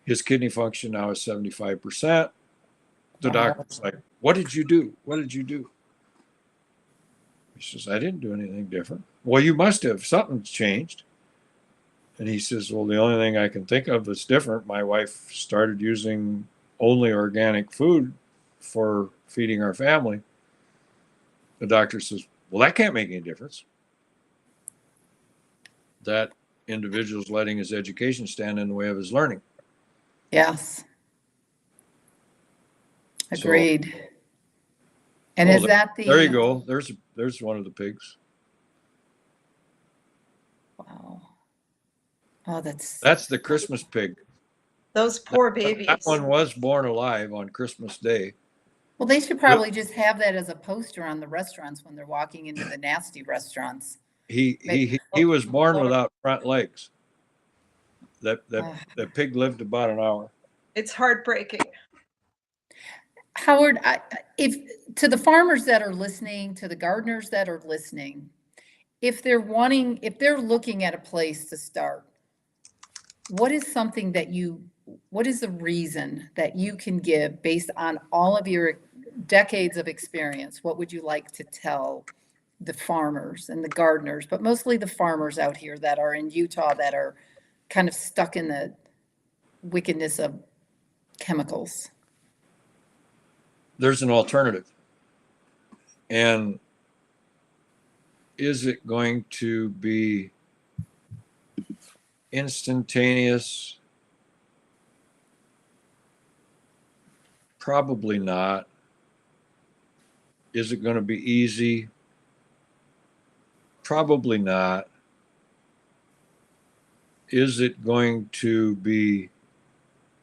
His kidney function now is 75%. The doctor's like, "What did you do? What did you do?" He says, "I didn't do anything different." "Well, you must have. Something's changed." And he says, "Well, the only thing I can think of that's different, my wife started using only organic food for feeding our family." The doctor says, "Well, that can't make any difference. That individual's letting his education stand in the way of his learning." Yes. So, Agreed. And oh, is that there you the, go. There's one of the pigs. wow. Oh, That's the Christmas pig. Those poor That babies. one was born alive on Christmas Day. well, they should probably just have that as a poster on the restaurants when they're walking into the nasty restaurants. He was born without front legs. That Ah. that pig lived about an hour. It's heartbreaking. Howard, if to the farmers that are listening, to the gardeners that are listening, if they're looking at a place to start, what is what is the reason that you can give based on all of your decades of experience? What would you like to tell the farmers and the gardeners, but mostly the farmers out here that are in Utah that are kind of stuck in the wickedness of chemicals? There's an alternative. And is it going to be instantaneous? Probably not. Is it going to be easy? Probably not. Is it going to be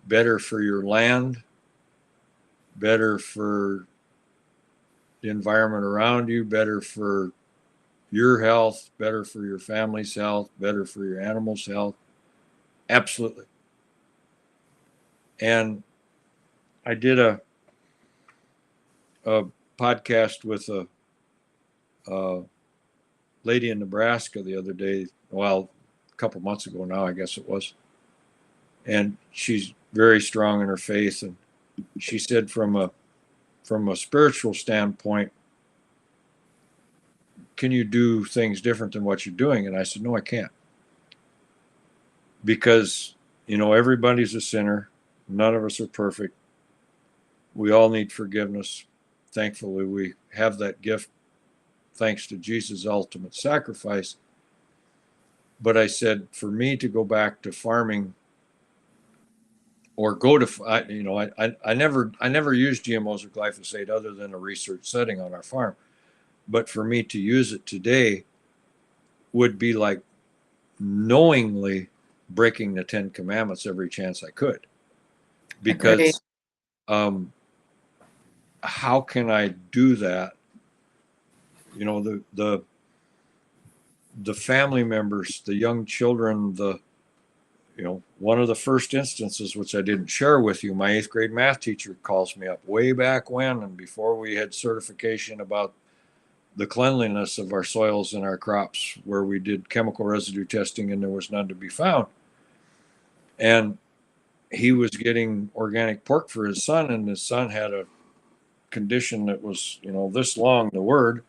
better for your land? Better for the environment around you? Better for your health? Better for your family's health? Better for your animals' health? Absolutely. And I did a podcast with a lady in Nebraska the other day, well, a couple months ago now, I guess it was. And she's very strong in her faith. And she said from a spiritual standpoint, can you do things different than what you're doing? And I said, no, I can't. Because, everybody's a sinner. None of us are perfect. We all need forgiveness. Thankfully, we have that gift thanks to Jesus' ultimate sacrifice. But I said, for me to go back to farming or go to, I never used GMOs or glyphosate other than a research setting on our farm. But for me to use it today would be like knowingly breaking the 10 commandments every chance I could. Because how can I do that? The family members, the young children, one of the first instances, which I didn't share with you, my 8th grade math teacher calls me up way back when, and before we had certification about the cleanliness of our soils and our crops, where we did chemical residue testing and there was none to be found. And he was getting organic pork for his son, and his son had a condition that was, this long, the word.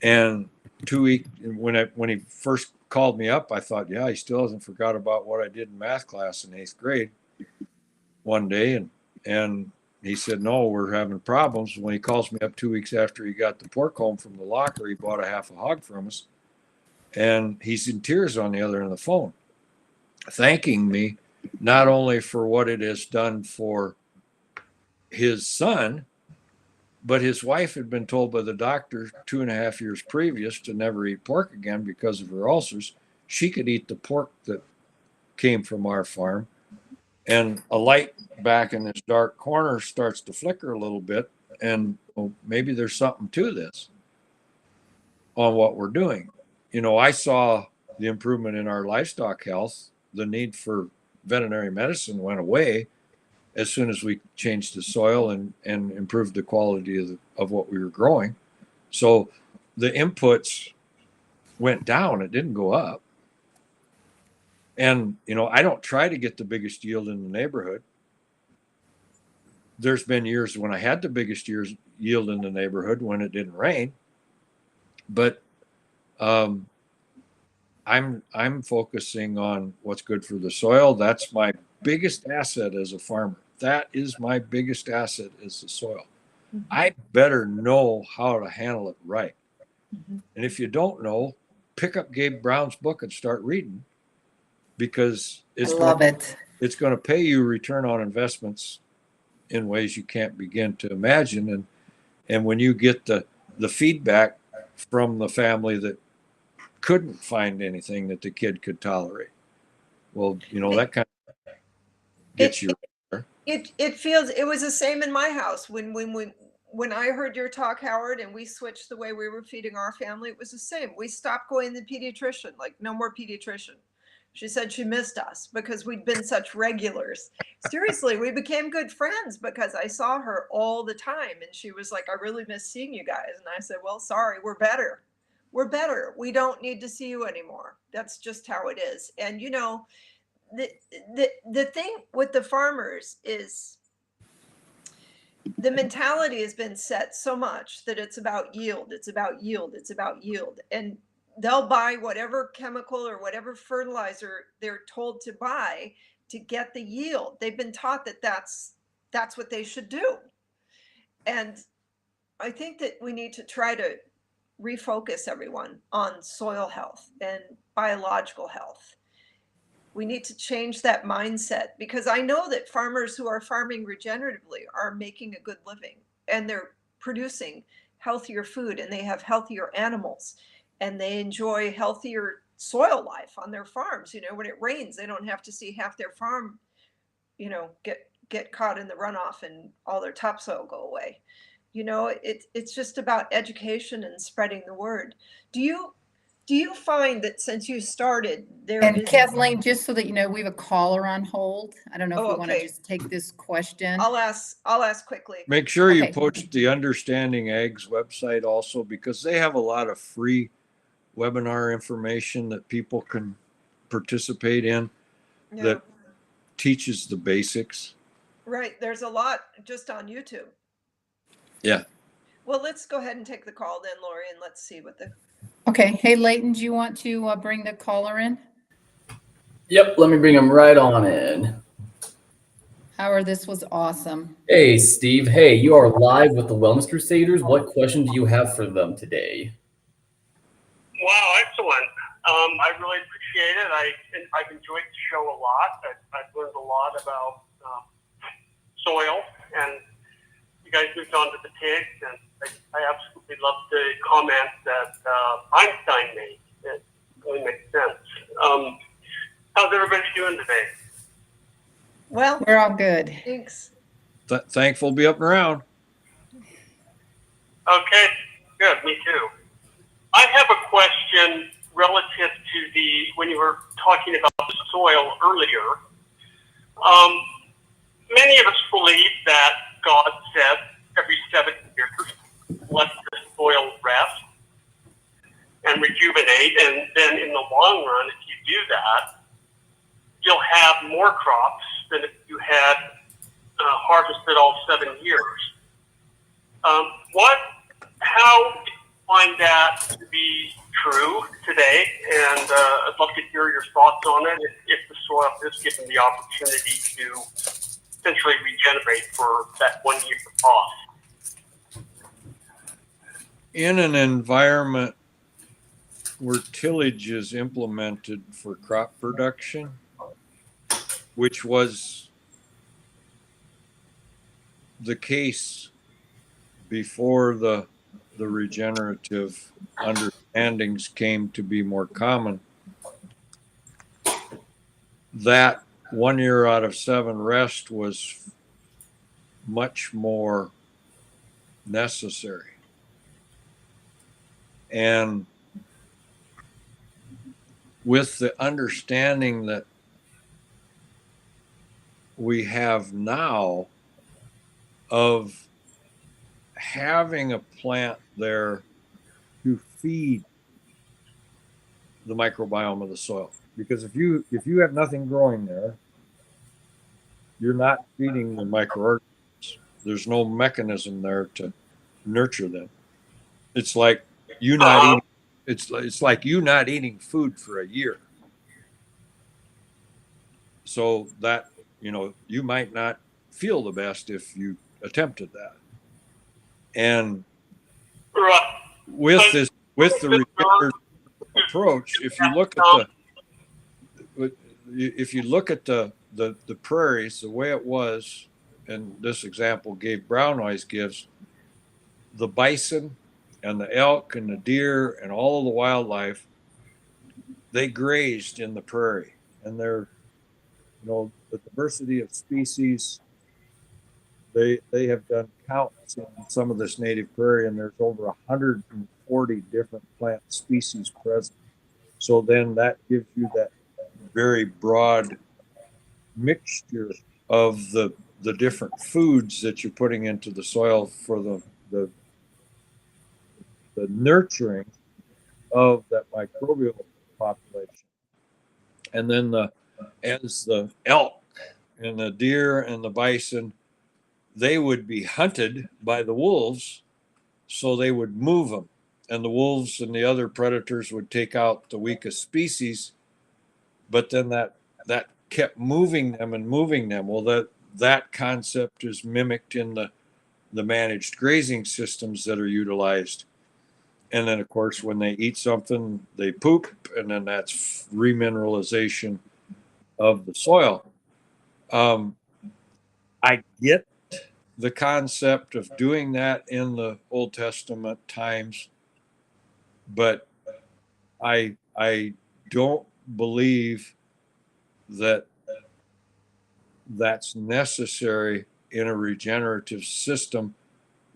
And 2 weeks, when he first called me up, I thought, yeah, he still hasn't forgot about what I did in math class in 8th grade one day. And he said, no, we're having problems. When he calls me up 2 weeks after he got the pork home from the locker, he bought a half a hog from us. And he's in tears on the other end of the phone, thanking me not only for what it has done for his son, but his wife had been told by the doctor 2.5 years previous to never eat pork again because of her ulcers. She could eat the pork that came from our farm. And a light back in this dark corner starts to flicker a little bit. And maybe there's something to this on what we're doing. I saw the improvement in our livestock health, the need for veterinary medicine went away as soon as we changed the soil and improved the quality of what we were growing. So the inputs went down, it didn't go up. And, I don't try to get the biggest yield in the neighborhood. There's been years when I had the biggest yield in the neighborhood when it didn't rain. But I'm focusing on what's good for the soil. That's my biggest asset as a farmer. That is my biggest asset is the soil. Mhm. I better know how to handle it right. Mhm. And if you don't know, pick up Gabe Brown's book and start reading, because I love it. it's going to pay you return on investments in ways you can't begin to imagine. And when you get the feedback from the family that couldn't find anything that the kid could tolerate, well, that kind of gets It, you. it feels, it was the same in my house when I heard your talk, Howard, and we switched the way we were feeding our family. It was the same. We stopped going to the pediatrician, like no more pediatrician. She said she missed us because we'd been such regulars. Seriously, we became good friends because I saw her all the time, and she was like, I really miss seeing you guys. And I said, well, sorry, we're better. We're better. We don't need to see you anymore. That's just how it is. And the the thing with the farmers is the mentality has been set so much that it's about yield, it's about yield, it's about yield. And they'll buy whatever chemical or whatever fertilizer they're told to buy to get the yield. They've been taught that that's what they should do. And I think that we need to try to refocus everyone on soil health and biological health. We need to change that mindset, because I know that farmers who are farming regeneratively are making a good living, and they're producing healthier food, and they have healthier animals, and they enjoy healthier soil life on their farms. When it rains, they don't have to see half their farm, get caught in the runoff and all their topsoil go away. It's just about education and spreading the word. Do you find that since you started, there And is? Kathleen, just so that you know, we have a caller on hold. I don't know if Oh, we want to okay. just take this question. I'll ask quickly. Make sure you Okay. post the Understanding Eggs website also, because they have a lot of free webinar information that people can participate in Yeah, that teaches the basics. right. There's a lot just on YouTube. Yeah. Well, let's go ahead and take the call then, Lori, and let's see what the. Okay. Hey, Leighton, do you want to bring the caller in? Yep, let me bring him right on in. Howard, this was awesome. Hey, Steve. Hey, you are live with the Wellness Crusaders. What question do you have for them today? Wow, excellent. I really appreciate it. I've enjoyed the show a lot. I've learned a lot about soil, and you guys moved on to the pigs, and I absolutely love the comment that Einstein made. It really makes sense. How's everybody doing today? Well, We're all good. thanks. Thankful to be up and around. Okay, good. Me too. I have a question relative to when you were talking about the soil earlier. Many of us believe that God said every 7 years, let the soil rest and rejuvenate, and then in the long run, if you do that, you'll have more crops than if you had harvested all 7 years. How do you find that to be true today? And I'd love to hear your thoughts on it if the soil is given the opportunity to essentially regenerate for that 1 year off. In an environment where tillage is implemented for crop production, which was the case before the regenerative understandings came to be more common, that 1 year out of 7 rest was much more necessary. And with the understanding that we have now of having a plant there to feed the microbiome of the soil. Because if you have nothing growing there, you're not feeding the microorganisms. There's no mechanism there to nurture them. It's like you not eating. It's like you not eating food for a year. So that you might not feel the best if you attempted that. And Right. with the regenerative approach, if you look at the prairies, the way it was, and this example Brown always gives, the bison and the elk and the deer and all of the wildlife, they grazed in the prairie, and the diversity of species. They have done counts in some of this native prairie, and there's over 140 different plant species present. So then that gives you that very broad mixture of the different foods that you're putting into the soil for the nurturing of that microbial population. And then as the elk and the deer and the bison, they would be hunted by the wolves, so they would move them, and the wolves and the other predators would take out the weakest species. But then that kept moving them and moving them. Well, that concept is mimicked in the managed grazing systems that are utilized. And then, of course, when they eat something, they poop, and then that's remineralization of the soil. I get the concept of doing that in the Old Testament times, but I don't believe that that's necessary in a regenerative system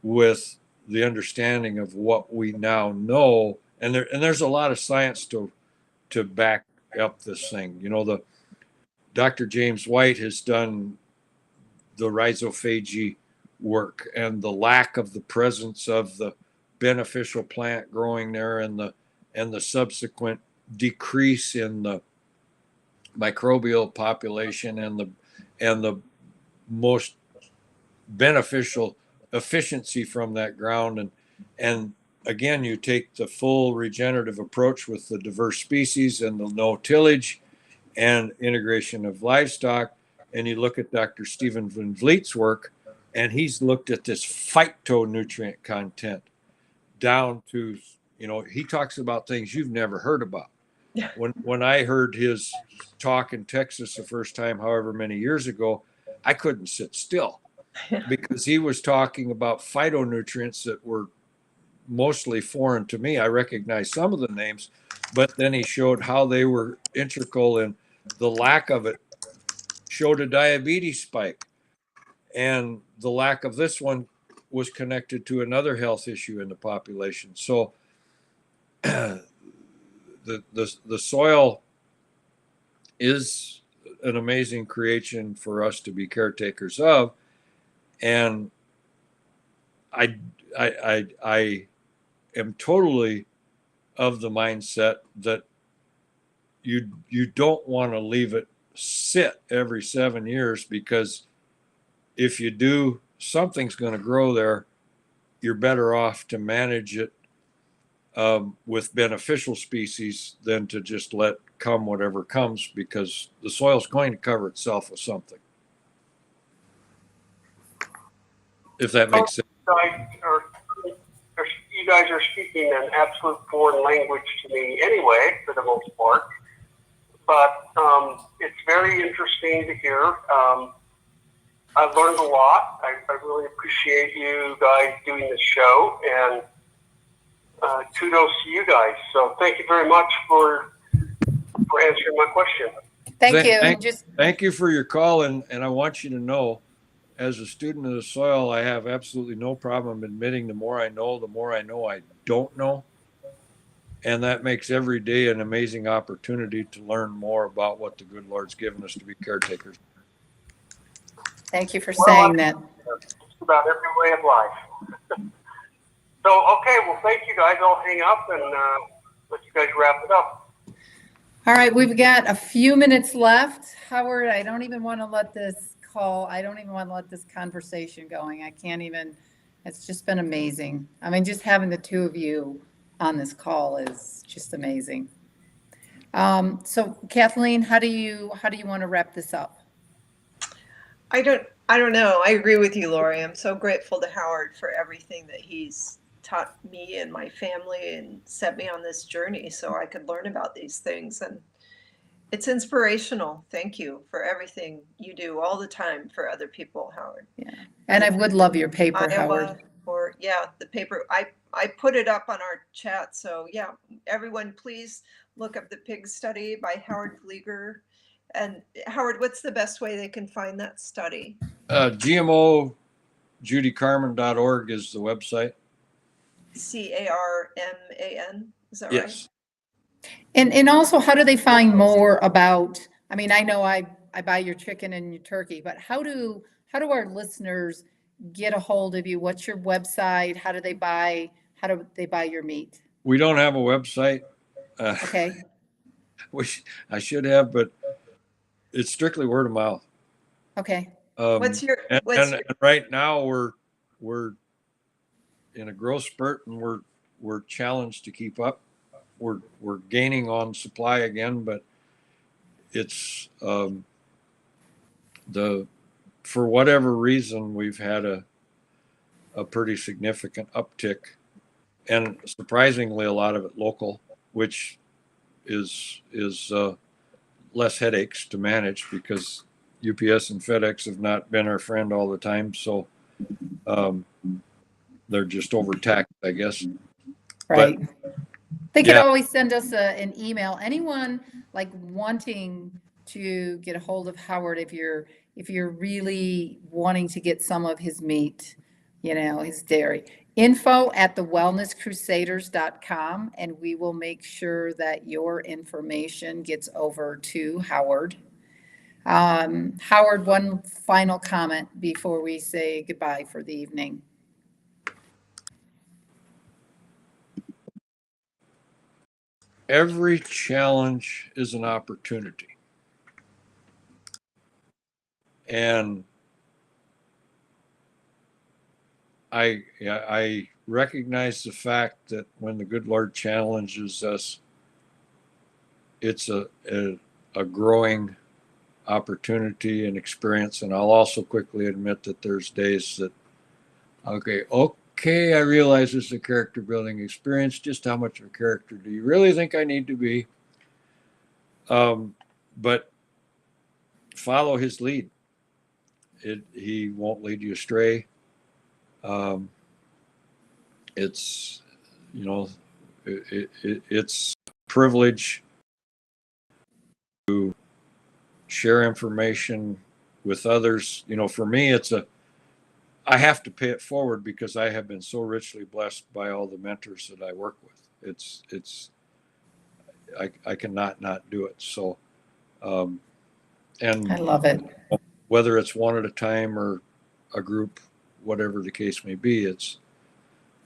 with the understanding of what we now know. And there's a lot of science to back up this thing. The Dr. James White has done the rhizophagy work, and the lack of the presence of the beneficial plant growing there, and the subsequent decrease in the microbial population, and the most beneficial efficiency from that ground. And again, you take the full regenerative approach with the diverse species and the no tillage and integration of livestock, and you look at Dr. Stephen Van Vliet's work, and he's looked at this phytonutrient content down to, he talks about things you've never heard about. When I heard his talk in Texas the first time, however many years ago, I couldn't sit still because he was talking about phytonutrients that were mostly foreign to me. I recognized some of the names, but then he showed how they were integral, and the lack of it showed a diabetes spike. And the lack of this one was connected to another health issue in the population. So the soil is an amazing creation for us to be caretakers of. And I am totally of the mindset that you don't want to leave it sit every 7 years, because if you do, something's going to grow there. You're better off to manage it with beneficial species than to just let come whatever comes, because the soil's going to cover itself with something. If that makes sense. You guys are speaking an absolute foreign language to me anyway, for the most part. But it's very interesting to hear. I've learned a lot. I really appreciate you guys doing this show, and kudos to you guys. So thank you very much for answering my question. Thank you. Thank you for your call, and I want you to know, as a student of the soil, I have absolutely no problem admitting the more I know I don't know. And that makes every day an amazing opportunity to learn more about what the good Lord's given us to be caretakers. Thank you for Well, saying that. just about every way of life. So, okay, well, thank you guys. I'll hang up and let you guys wrap it up. All right, we've got a few minutes left. Howard, I don't even want to let this conversation going. I can't even, it's just been amazing. I mean, just having the two of you on this call is just amazing. So Kathleen, how do you want to wrap this up? I don't know. I agree with you, Lori. I'm so grateful to Howard for everything that he's taught me and my family and set me on this journey so I could learn about these things. And it's inspirational. Thank you for everything you do all the time for other people, Howard. Yeah, and I would love your paper, Howard. Iowa, or yeah, the paper. I put it up on our chat. So yeah, everyone, please look up the pig study by Howard Vlieger. And Howard, what's the best way they can find that study? GMOJudyCarmen.org is the website. CARMAN, is that right? Yes. And also, how do they find more about, I mean, I know I buy your chicken and your turkey, but how do our listeners get a hold of you? What's your website? How do they buy your meat? We don't have a website. Okay. Which I should have, but it's strictly word of mouth. Okay. What's your and right now we're in a growth spurt and we're challenged to keep up. We're gaining on supply again, but it's for whatever reason we've had a pretty significant uptick, and surprisingly a lot of it local, which is less headaches to manage because UPS and FedEx have not been our friend all the time. So they're just overtaxed, I guess. Right. But, they could yeah. always send us an email. Anyone like wanting to get a hold of Howard, if you're really wanting to get some of his meat, his dairy, info@thewellnesscrusaders.com, and we will make sure that your information gets over to Howard. Howard, one final comment before we say goodbye for the evening. Every challenge is an opportunity. And I recognize the fact that when the good Lord challenges us, it's a growing opportunity and experience. And I'll also quickly admit that there's days that, okay, I realize it's a character building experience. Just how much of a character do you really think I need to be? But follow his lead. He won't lead you astray. It's, it's a privilege to share information with others. For me, I have to pay it forward because I have been so richly blessed by all the mentors that I work with. I cannot not do it. So, and I love it. Whether it's one at a time or a group, whatever the case may be, it's,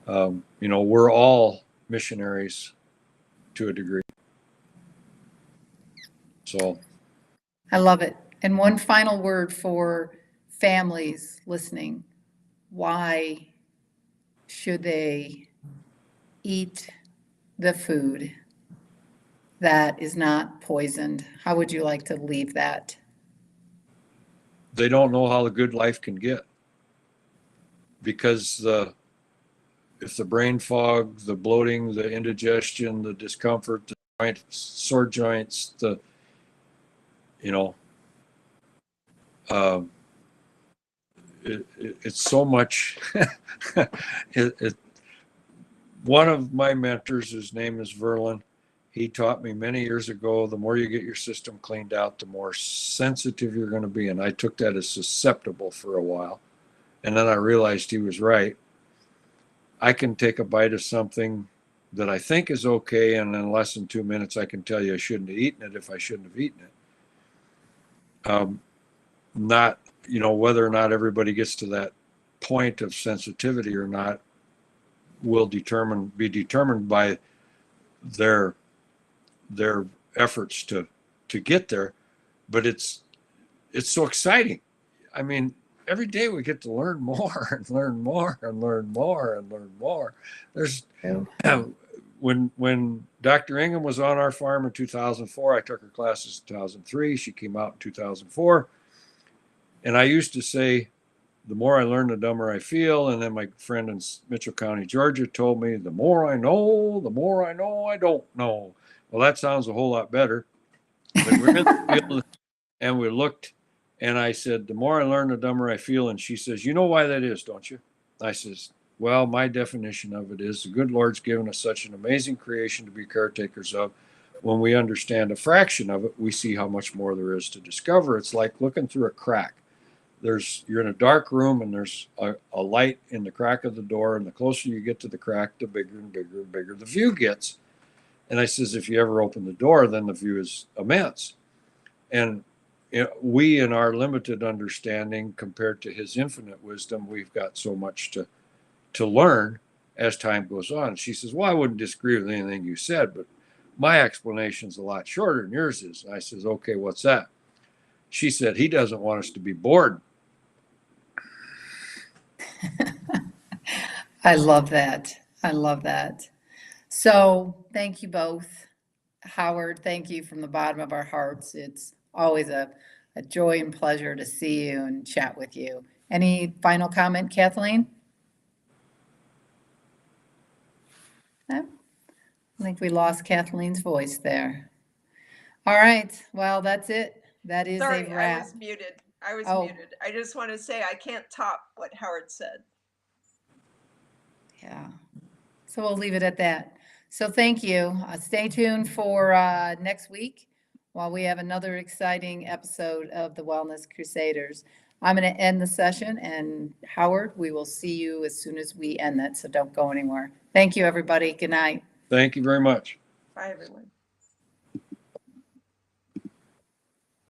we're all missionaries to a degree. So. I love it. And one final word for families listening. Why should they eat the food that is not poisoned? How would you like to leave that? They don't know how the good life can get, because if the brain fog, the bloating, the indigestion, the discomfort, the sore joints, it's so much. One of my mentors, his name is Verlin, he taught me many years ago, the more you get your system cleaned out, the more sensitive you're going to be. And I took that as susceptible for a while. And then I realized he was right. I can take a bite of something that I think is okay, and in less than 2 minutes, I can tell you I shouldn't have eaten it if I shouldn't have eaten it. whether or not everybody gets to that point of sensitivity or not will be determined by their efforts to get there. But it's so exciting. I mean, every day we get to learn more and learn more and learn more and learn more. There's when Dr. Ingham was on our farm in 2004, I took her classes in 2003. She came out in 2004. And I used to say, the more I learn, the dumber I feel. And then my friend in Mitchell County, Georgia told me, the more I know I don't know. Well, that sounds a whole lot better. But we're in the field and we looked, and I said, the more I learn, the dumber I feel. And she says, you know why that is, don't you? I says, well, my definition of it is the good Lord's given us such an amazing creation to be caretakers of. When we understand a fraction of it, we see how much more there is to discover. It's like looking through a crack. You're in a dark room and there's a light in the crack of the door, and the closer you get to the crack, the bigger and bigger and bigger the view gets. And I says, if you ever open the door, then the view is immense. And we, in our limited understanding compared to his infinite wisdom, we've got so much to learn as time goes on. She says, well, I wouldn't disagree with anything you said, but my explanation's a lot shorter than yours is. And I says, okay, what's that? She said, he doesn't want us to be bored. I love that. I love that. So thank you both. Howard, thank you from the bottom of our hearts. It's always a joy and pleasure to see you and chat with you. Any final comment, Kathleen? No? I think we lost Kathleen's voice there. All right. Well, that's it. That is Sorry, a I wrap. was muted. I was Oh. muted. I just want to say I can't top what Howard said. Yeah. So we'll leave it at that. So thank you. Stay tuned for next week while we have another exciting episode of the Wellness Crusaders. I'm going to end the session, and Howard, we will see you as soon as we end that, so don't go anywhere. Thank you, everybody. Good night. Thank you very much. Bye, everyone.